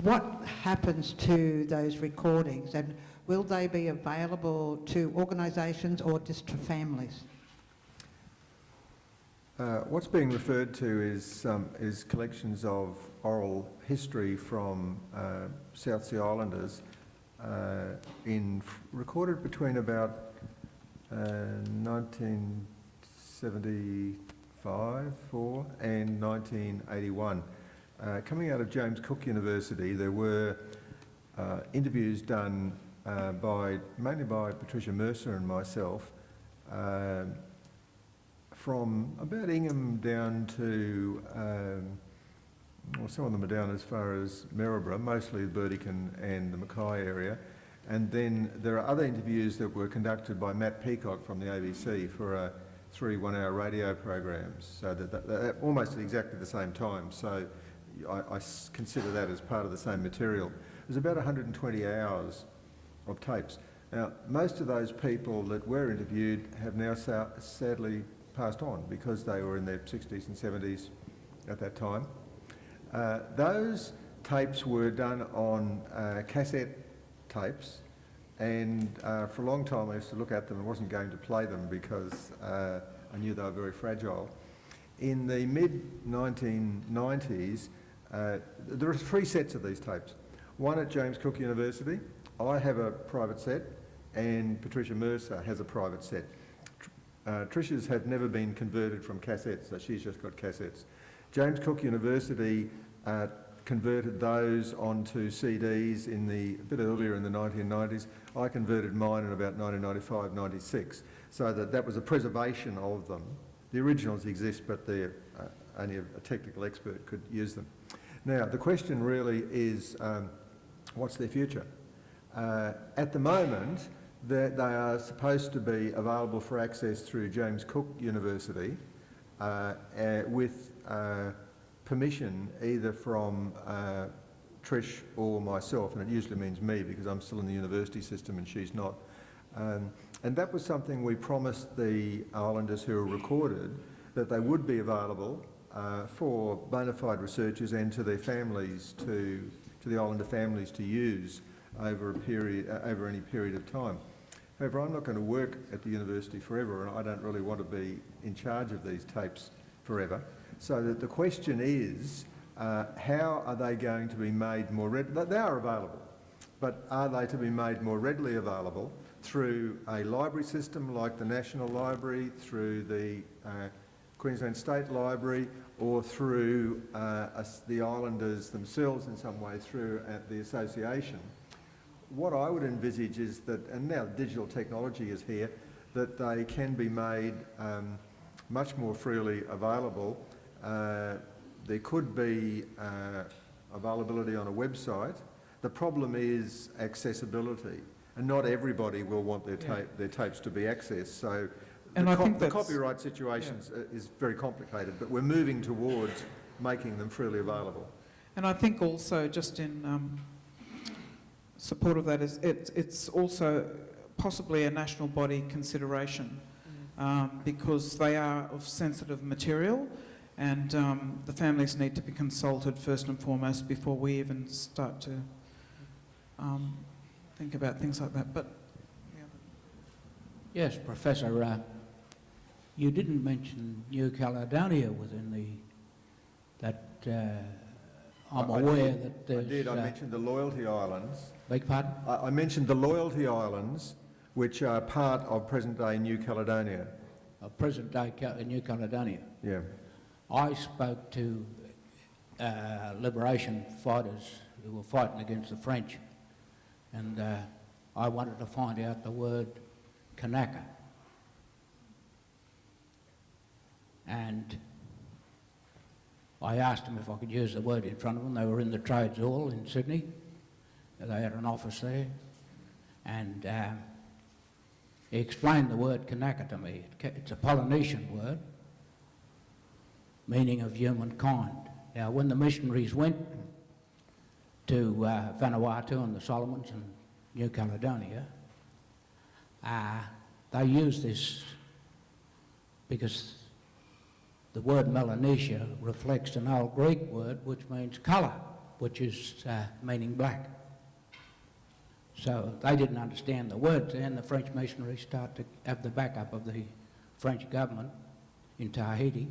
What happens to those recordings, and will they be available to organisations or just to families? What's being referred to is collections of oral history from South Sea Islanders recorded between about 1975 and 1981. Coming out of James Cook University, there were interviews done mainly by Patricia Mercer and myself, from about Ingham down to, some of them are down as far as Maryborough, mostly Burdekin and the Macleay area. And then there are other interviews that were conducted by Matt Peacock from the ABC for 3 one-hour radio programs, so that almost at exactly the same time. So I consider that as part of the same material. There's about 120 hours of tapes. Now, most of those people that were interviewed have now sadly passed on because they were in their 60s and 70s at that time. Those tapes were done on cassette tapes, and for a long time I used to look at them and wasn't going to play them because I knew they were very fragile. In the mid-1990s, there are 3 sets of these tapes. One at James Cook University, I have a private set, and Patricia Mercer has a private set. Tricia's have never been converted from cassettes, so she's just got cassettes. James Cook University converted those onto CDs a bit earlier in the 1990s. I converted mine in about 1995, 96, so that was a preservation of them. The originals exist, but only a technical expert could use them. Now, the question really is, what's their future? At the moment, they are supposed to be available for access through James Cook University with permission either from Trish or myself, and it usually means me because I'm still in the university system and she's not. And that was something we promised the islanders who were recorded, that they would be available for bona fide researchers and to their families, to the islander families to use over any period of time. However, I'm not going to work at the university forever, and I don't really want to be in charge of these tapes forever. So that the question is, how are they going to be made more readily? They are available, but are they to be made more readily available through a library system like the National Library, through the Queensland State Library, or through the islanders themselves in some way through the association? What I would envisage is that, and now digital technology is here, that they can be made much more freely available. There could be availability on a website. The problem is accessibility, and not everybody will want their tapes to be accessed. So And I think the copyright situation is very complicated, but we're moving towards making them freely available. And I think also, just in support of that, is it's also possibly a national body consideration because they are of sensitive material, and the families need to be consulted first and foremost before we even start to think about things like that. But yes, Professor, you didn't mention New Caledonia within I'm aware that there's... I did. I mentioned the Loyalty Islands. Beg pardon? I mentioned the Loyalty Islands, which are part of present-day New Caledonia. Present-day New Caledonia. Yeah. I spoke to liberation fighters who were fighting against the French, and I wanted to find out the word Kanaka. And I asked them if I could use the word in front of them. They were in the Trades Hall in Sydney. They had an office there. And he explained the word Kanaka to me. It's a Polynesian word, meaning of humankind. Now, when the missionaries went to Vanuatu and the Solomons and New Caledonia, they used this because the word Melanesia reflects an old Greek word which means colour, which is meaning black. So they didn't understand the words, and the French missionaries started to have the backup of the French government in Tahiti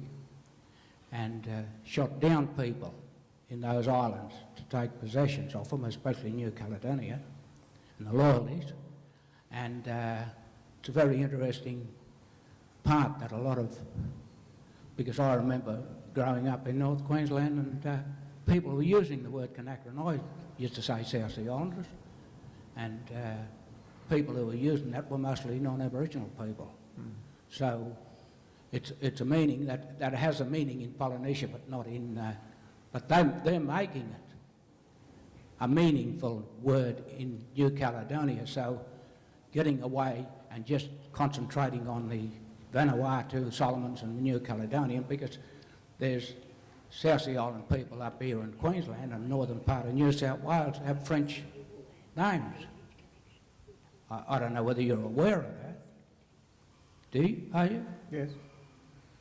and shot down people in those islands to take possessions of them, especially New Caledonia and the Loyalties. And it's a very interesting part that a lot of, because I remember growing up in North Queensland and people were using the word Kanaka, and I used to say South Sea Islanders, and people who were using that were mostly non-Aboriginal people. So it's a meaning that has a meaning in Polynesia, but not in, but they're making it a meaningful word in New Caledonia, so getting away and just concentrating on the Vanuatu, Solomons and New Caledonia, because there's South Sea Island people up here in Queensland and northern part of New South Wales have French names. I don't know whether you're aware of that. Do you? Are you? Yes.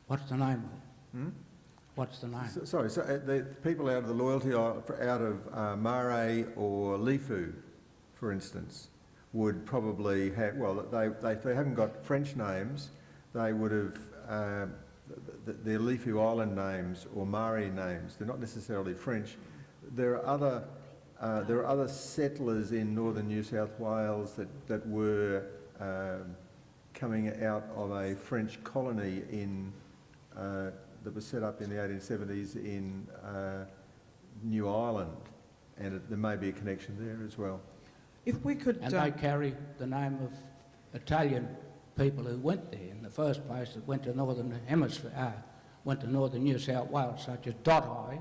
What's the name of it? What's the name? Sorry, so the people out of the Loyalty Isle, out of Mare or Lifu, for instance, would probably have, well, if they haven't got French names, they would have their Lifu Island names or Mare names. They're not necessarily French. There are other settlers in northern New South Wales that were coming out of a French colony that was set up in the 1870s in New Ireland, and there may be a connection there as well. If we could... And they carry the name of Italian people who went there in the first place, that went to Northern Hemisphere, went to Northern New South Wales, such as Dottai,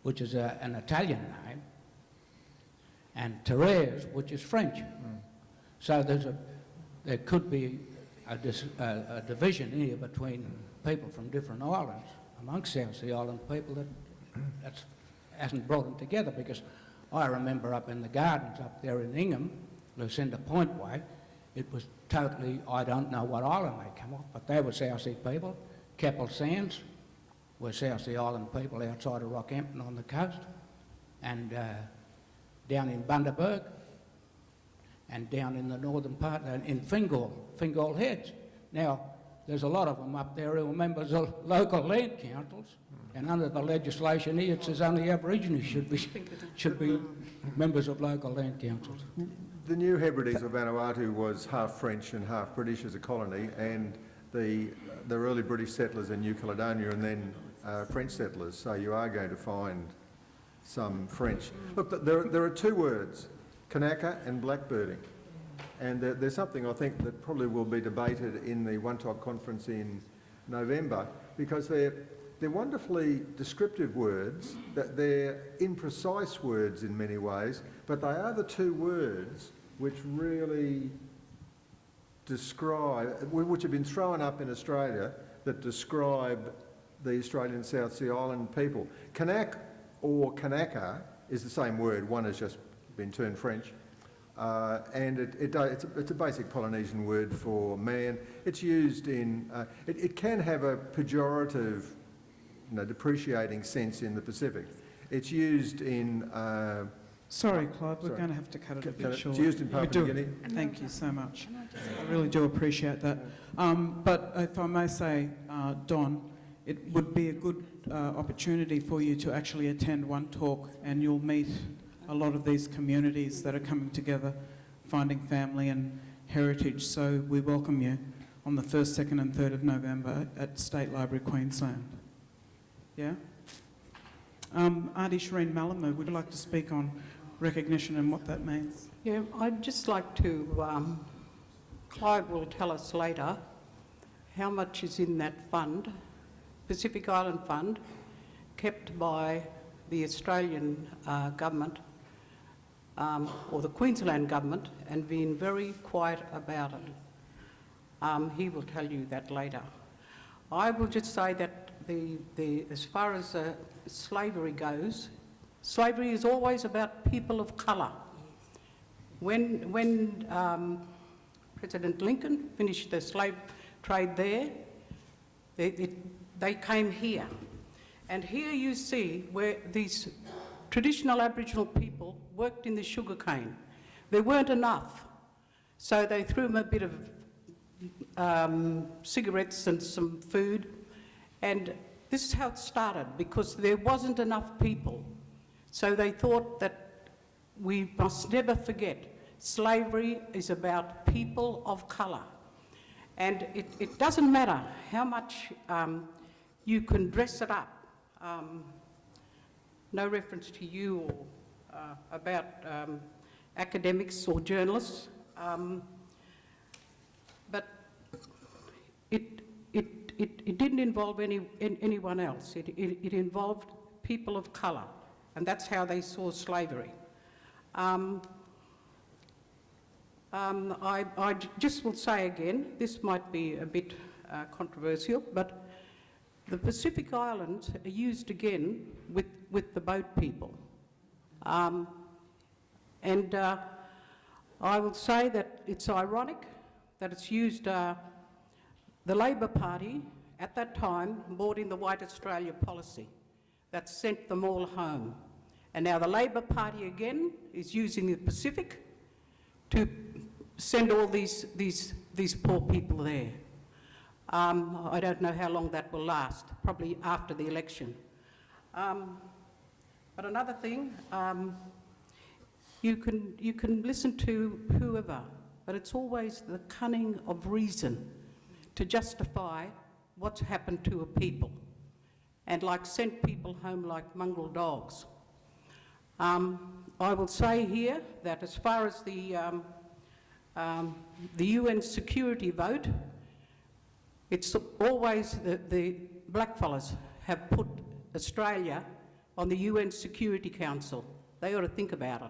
which is an Italian name, and Therese, which is French. So there could be a division here between people from different islands, amongst South Sea Island people, that hasn't brought them together, because I remember up in the gardens up there in Ingham, Lucinda Point Way, it was totally, I don't know what island they come off, but they were South Sea people. Keppel Sands were South Sea Island people outside of Rockhampton on the coast, and down in Bundaberg, and down in the northern part, in Fingal Heads. Now, there's a lot of them up there who are members of local land councils, and under the legislation here it says only Aborigines should be members of local land councils. The New Hebrides of Vanuatu was half French and half British as a colony, and the early British settlers in New Caledonia, and then French settlers, so you are going to find some French. Look, there are two words, Kanaka and blackbirding, and there's something I think that probably will be debated in the One-Top conference in November, because they're wonderfully descriptive words, that they're imprecise words in many ways, but they are the two words which really describe, which have been thrown up in Australia, that describe the Australian South Sea Island people. Kanak or Kanaka is the same word, one has just been turned French, and it's a basic Polynesian word for man. It's used in, it can have a pejorative, depreciating sense in the Pacific. It's used in... Sorry, Clive, we're going to have to cut it a bit short. It's used in Papua New Guinea. Thank you so much. I really do appreciate that. But if I may say, Don, it would be a good opportunity for you to actually attend one talk, and you'll meet a lot of these communities that are coming together, finding family and heritage. So we welcome you on the 1st, 2nd and 3rd of November at State Library, Queensland. Yeah? Auntie Shireen Malamu, would you like to speak on recognition and what that means? Yeah, I'd just like to, Clive will tell us later how much is in that fund, Pacific Island Fund, kept by the Australian government or the Queensland government, and been very quiet about it. He will tell you that later. I will just say that as far as slavery goes, slavery is always about people of colour. When President Lincoln finished the slave trade there, they came here. And here you see where these traditional Aboriginal people worked in the sugarcane. There weren't enough, so they threw them a bit of cigarettes and some food, and this is how it started, because there wasn't enough people. So they thought that we must never forget, slavery is about people of colour. And it doesn't matter how much you can dress it up. No reference to you or about academics or journalists, but it didn't involve anyone else. It involved people of colour, and that's how they saw slavery. I just will say again, this might be a bit controversial, but the Pacific Islands are used again with the boat people. And I will say that it's ironic that it's used, the Labor Party at that time, brought in the White Australia policy that sent them all home. And now the Labor Party again is using the Pacific to send all these poor people there. I don't know how long that will last, probably after the election. But another thing, you can listen to whoever, but it's always the cunning of reason to justify what's happened to a people, and like send people home like mongrel dogs. I will say here that as far as the UN security vote, it's always the blackfellas have put Australia on the UN Security Council. They ought to think about it.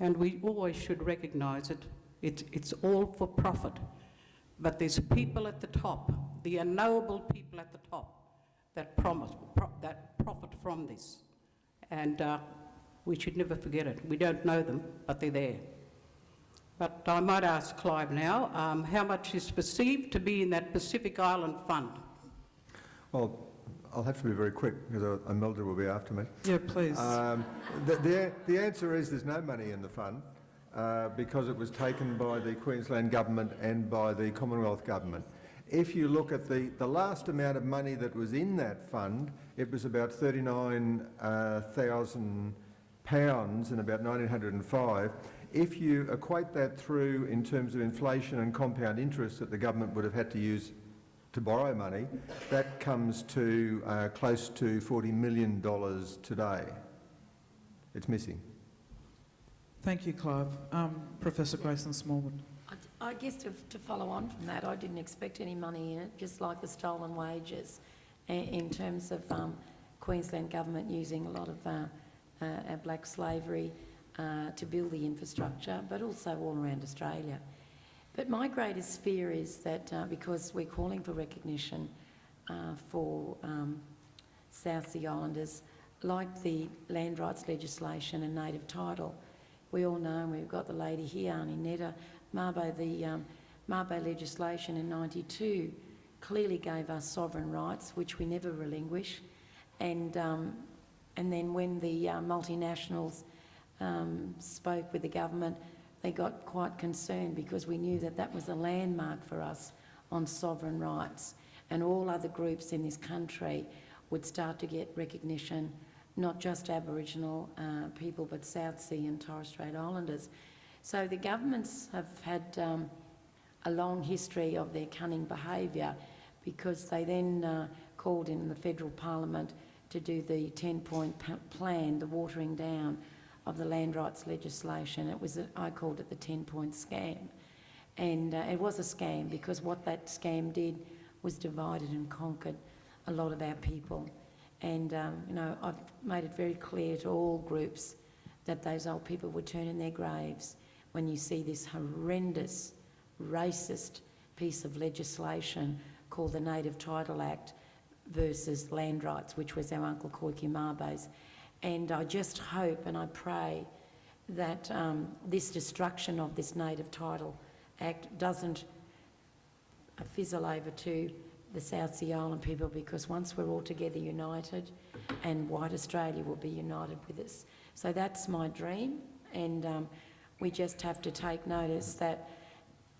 And we always should recognise it. It's all for profit. But there's people at the top, the unknowable people at the top, that profit from this. And we should never forget it. We don't know them, but they're there. But I might ask Clive now, how much is perceived to be in that Pacific Island Fund? Well, I'll have to be very quick because Imelda will be after me. Yeah, please. The answer is there's no money in the fund because it was taken by the Queensland Government and by the Commonwealth Government. If you look at the last amount of money that was in that fund, it was about £39,000 in about 1905. If you equate that through in terms of inflation and compound interest that the government would have had to use to borrow money, that comes to close to $40 million today. It's missing. Thank you, Clive. Professor Gracelyn Smallwood. I guess to follow on from that, I didn't expect any money in it, just like the stolen wages, in terms of Queensland Government using a lot of our black slavery to build the infrastructure, but also all around Australia. But my greatest fear is that because we're calling for recognition for South Sea Islanders, like the land rights legislation and native title, we all know, and we've got the lady here, Aunty Netta, the Mabo legislation in '92 clearly gave us sovereign rights, which we never relinquish. And then when the multinationals spoke with the government, they got quite concerned because we knew that that was a landmark for us on sovereign rights, and all other groups in this country would start to get recognition, not just Aboriginal people, but South Sea and Torres Strait Islanders. So the governments have had a long history of their cunning behaviour, because they then called in the federal parliament to do the 10-point plan, the watering down of the land rights legislation. I called it the 10-point scam. And it was a scam because what that scam did was divided and conquered a lot of our people. And, you know, I've made it very clear to all groups that those old people would turn in their graves when you see this horrendous, racist piece of legislation called the Native Title Act versus land rights, which was our Uncle Koiki Mabo's. And I just hope and I pray that this destruction of this Native Title Act doesn't fizzle over to the South Sea Island people, because once we're all together united, and white Australia will be united with us. So that's my dream, and we just have to take notice that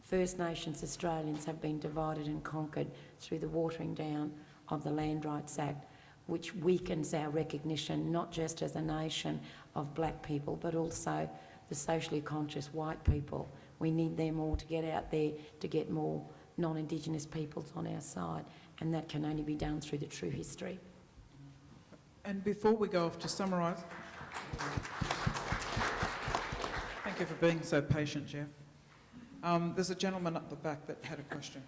First Nations Australians have been divided and conquered through the watering down of the Land Rights Act, which weakens our recognition, not just as a nation of black people, but also the socially conscious white people. We need them all to get out there to get more non-Indigenous peoples on our side, and that can only be done through the true history. And before we go off to summarise, thank you for being so patient, Jeff. There's a gentleman up the back that had a question.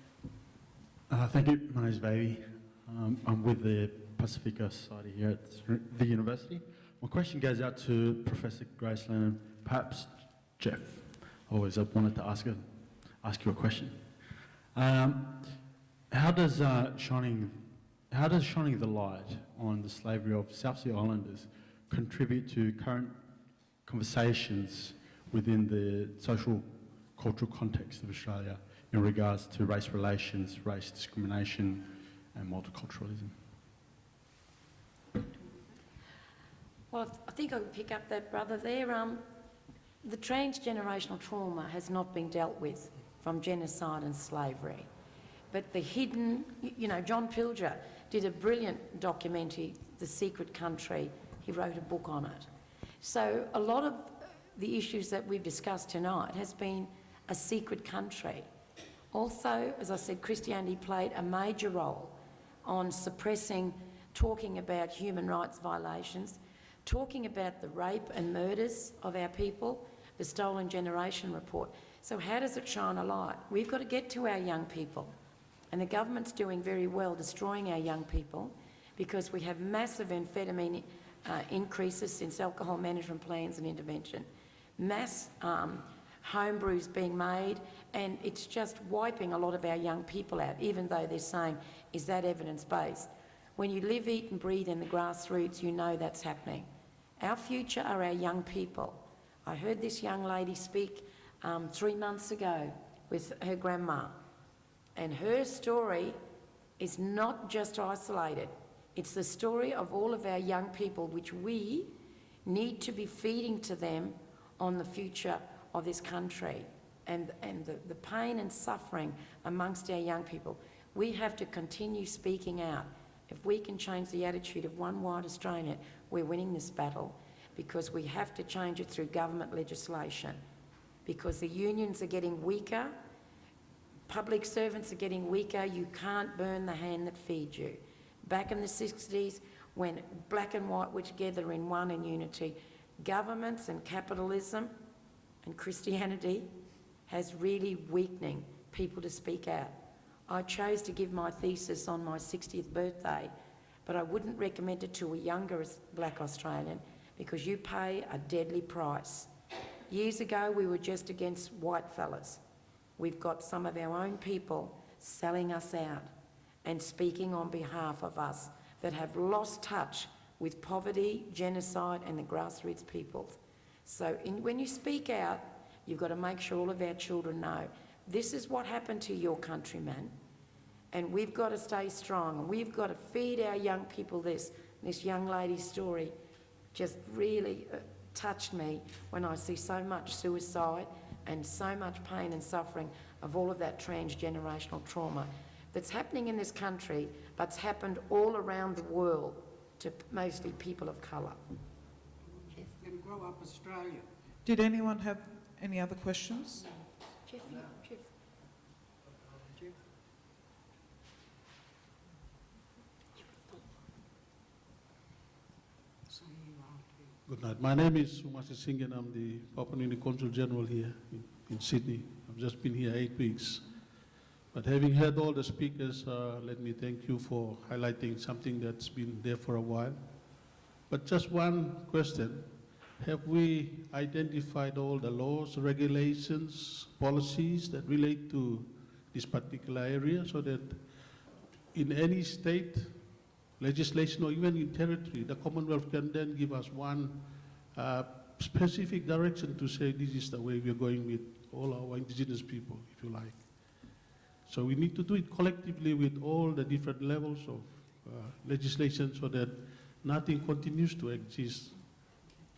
Thank you. My name is Baby. I'm with the Pacifica Society here at the university. My question goes out to Professor Gracelyn and perhaps Jeff. Always I've wanted to ask you a question. How does shining the light on the slavery of South Sea Islanders contribute to current conversations within the social cultural context of Australia in regards to race relations, race discrimination and multiculturalism? Well, I think I can pick up that, brother, there. The transgenerational trauma has not been dealt with from genocide and slavery. But the hidden, you know, John Pilger did a brilliant documentary, The Secret Country. He wrote a book on it. So a lot of the issues that we've discussed tonight has been a secret country. Also, as I said, Christianity played a major role on suppressing, talking about human rights violations, talking about the rape and murders of our people, the Stolen Generation Report. So how does it shine a light? We've got to get to our young people. And the government's doing very well destroying our young people because we have massive amphetamine increases since alcohol management plans and intervention. Mass home brews being made, and it's just wiping a lot of our young people out, even though they're saying, is that evidence-based? When you live, eat and breathe in the grassroots, you know that's happening. Our future are our young people. I heard this young lady speak 3 months ago with her grandma, and her story is not just isolated. It's the story of all of our young people, which we need to be feeding to them on the future of this country and the pain and suffering amongst our young people. We have to continue speaking out. If we can change the attitude of one white Australian, we're winning this battle, because we have to change it through government legislation, because the unions are getting weaker, public servants are getting weaker. You can't burn the hand that feeds you. Back in the 60s, when black and white were together in one in unity, governments and capitalism and Christianity has really weakening people to speak out. I chose to give my thesis on my 60th birthday, but I wouldn't recommend it to a younger black Australian because you pay a deadly price. Years ago, we were just against white fellas. We've got some of our own people selling us out and speaking on behalf of us that have lost touch with poverty, genocide and the grassroots peoples. So when you speak out, you've got to make sure all of our children know this is what happened to your countrymen, and we've got to stay strong, and we've got to feed our young people this. This young lady's story just really touched me when I see so much suicide and so much pain and suffering of all of that transgenerational trauma that's happening in this country, but's happened all around the world to mostly people of colour. Then grow up Australia. Did anyone have any other questions? Jeff. Good night. My name is Sumasi Singh and I'm the Papua New Guinea Consul General here in Sydney. I've just been here 8 weeks. But having heard all the speakers, let me thank you for highlighting something that's been there for a while. But just one question. Have we identified all the laws, regulations, policies that relate to this particular area so that in any state, legislation or even in territory, the Commonwealth can then give us one specific direction to say this is the way we're going with all our indigenous people, if you like. So we need to do it collectively with all the different levels of legislation so that nothing continues to exist.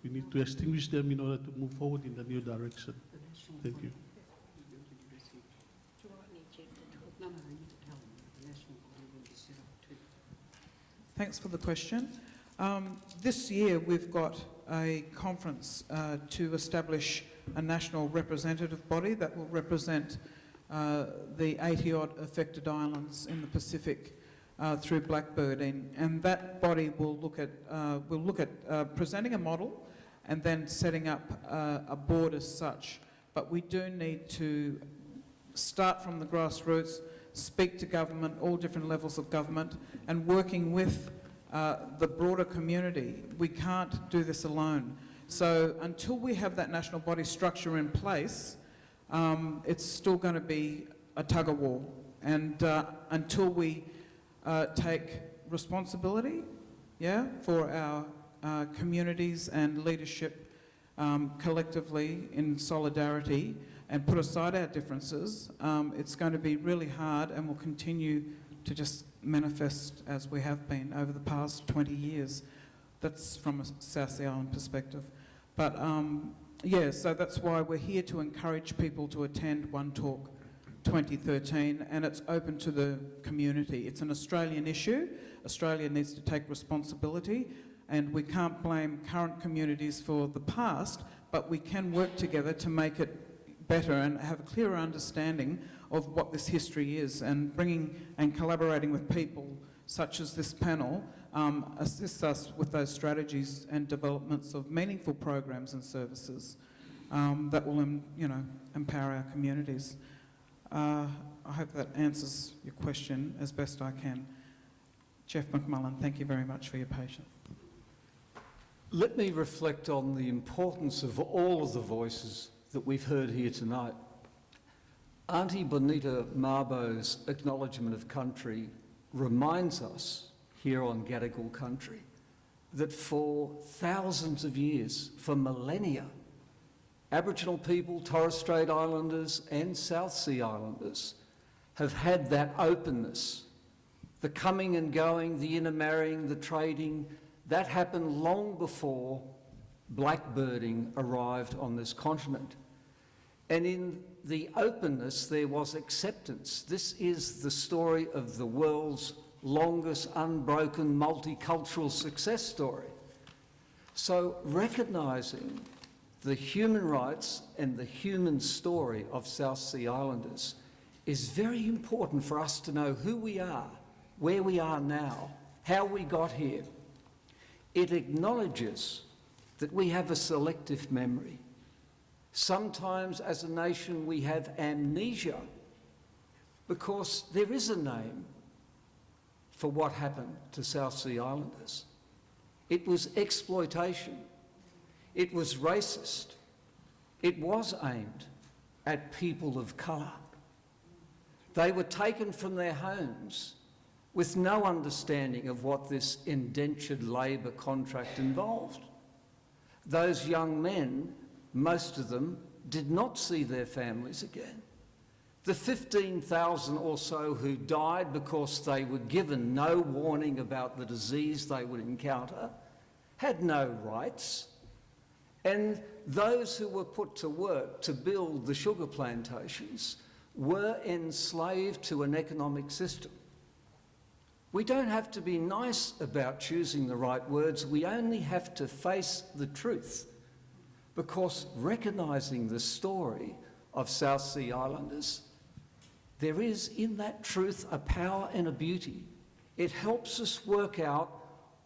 We need to extinguish them in order to move forward in the new direction. Thank you. Thanks for the question. This year we've got a conference to establish a national representative body that will represent the 80-odd affected islands in the Pacific through Blackbird, and that body will look at presenting a model and then setting up a board as such. But we do need to start from the grassroots, speak to government, all different levels of government, and working with the broader community. We can't do this alone. So until we have that national body structure in place, it's still going to be a tug-of-war. And until we take responsibility, for our communities and leadership collectively in solidarity and put aside our differences, it's going to be really hard and will continue to just manifest as we have been over the past 20 years. That's from a South Sea Island perspective. But yeah, so that's why we're here to encourage people to attend One Talk 2013, and it's open to the community. It's an Australian issue. Australia needs to take responsibility, and we can't blame current communities for the past, but we can work together to make it better and have a clearer understanding of what this history is, and bringing and collaborating with people such as this panel assists us with those strategies and developments of meaningful programs and services that will, empower our communities. I hope that answers your question as best I can. Jeff McMullen, thank you very much for your patience. Let me reflect on the importance of all of the voices that we've heard here tonight. Auntie Bonita Marbo's acknowledgement of country reminds us here on Gadigal country that for thousands of years, for millennia, Aboriginal people, Torres Strait Islanders and South Sea Islanders have had that openness. The coming and going, the intermarrying, the trading, that happened long before blackbirding arrived on this continent. And in the openness there was acceptance. This is the story of the world's longest unbroken multicultural success story. So recognising the human rights and the human story of South Sea Islanders is very important for us to know who we are, where we are now, how we got here. It acknowledges that we have a selective memory. Sometimes as a nation we have amnesia because there is a name for what happened to South Sea Islanders. It was exploitation. It was racist. It was aimed at people of colour. They were taken from their homes with no understanding of what this indentured labour contract involved. Those young men, most of them, did not see their families again. The 15,000 or so who died because they were given no warning about the disease they would encounter had no rights. And those who were put to work to build the sugar plantations were enslaved to an economic system. We don't have to be nice about choosing the right words, we only have to face the truth, because recognising the story of South Sea Islanders, there is in that truth a power and a beauty. It helps us work out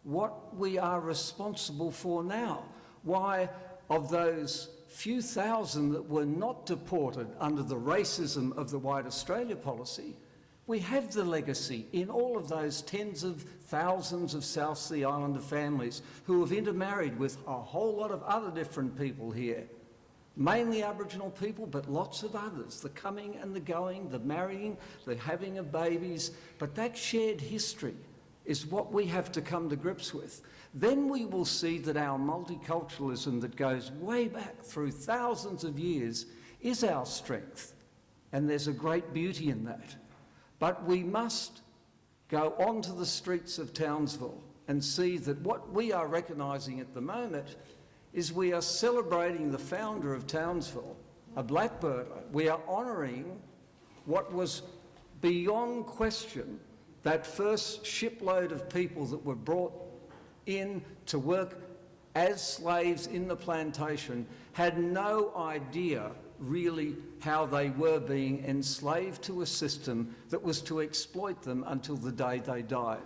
what we are responsible for now. Why, of those few thousand that were not deported under the racism of the White Australia policy, we have the legacy in all of those tens of thousands of South Sea Islander families who have intermarried with a whole lot of other different people here. Mainly Aboriginal people, but lots of others. The coming and the going, the marrying, the having of babies. But that shared history is what we have to come to grips with. Then we will see that our multiculturalism that goes way back through thousands of years is our strength. And there's a great beauty in that. But we must go onto the streets of Townsville and see that what we are recognising at the moment is we are celebrating the founder of Townsville, a blackbirder. We are honouring what was beyond question that first shipload of people that were brought in to work as slaves in the plantation had no idea really how they were being enslaved to a system that was to exploit them until the day they died.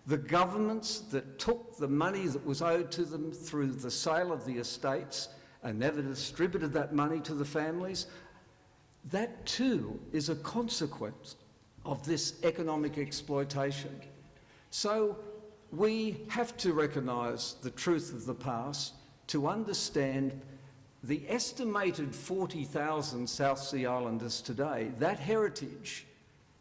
The governments that took the money that was owed to them through the sale of the estates and never distributed that money to the families, that too is a consequence of this economic exploitation. So we have to recognise the truth of the past to understand the estimated 40,000 South Sea Islanders today. That heritage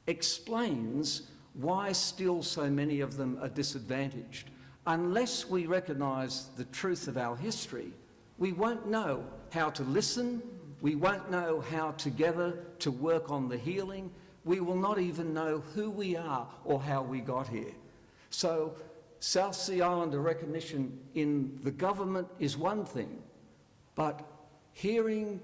explains why still so many of them are disadvantaged. Unless we recognise the truth of our history, We won't know how to listen. We won't know how together to work on the healing. We will not even know who we are or how we got here. So South Sea Islander recognition in the government is one thing, but hearing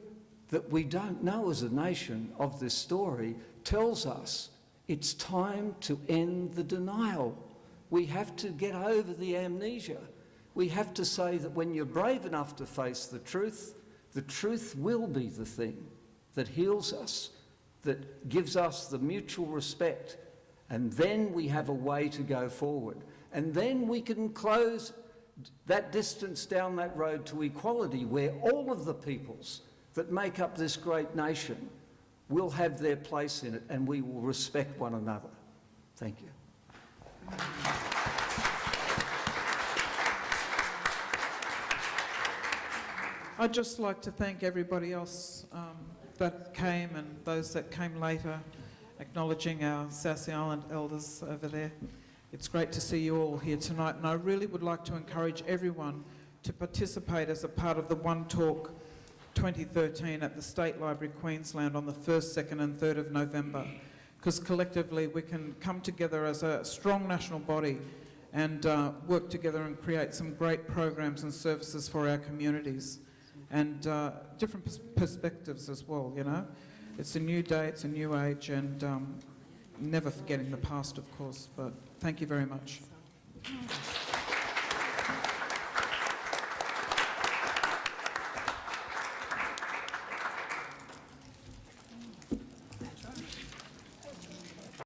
that we don't know as a nation of this story tells us it's time to end the denial. We have to get over the amnesia. We have to say that when you're brave enough to face the truth will be the thing that heals us, that gives us the mutual respect, and then we have a way to go forward. And then we can close that distance down that road to equality, where all of the peoples that make up this great nation will have their place in it, and we will respect one another. Thank you. I'd just like to thank everybody else that came and those that came later, acknowledging our South Sea Island elders over there. It's great to see you all here tonight, and I really would like to encourage everyone to participate as a part of the One Talk 2013 at the State Library, Queensland on the 1st, 2nd and 3rd of November, because collectively we can come together as a strong national body and work together and create some great programs and services for our communities, and different perspectives as well, you know. It's a new day, it's a new age, and never forgetting the past, of course, but thank you very much.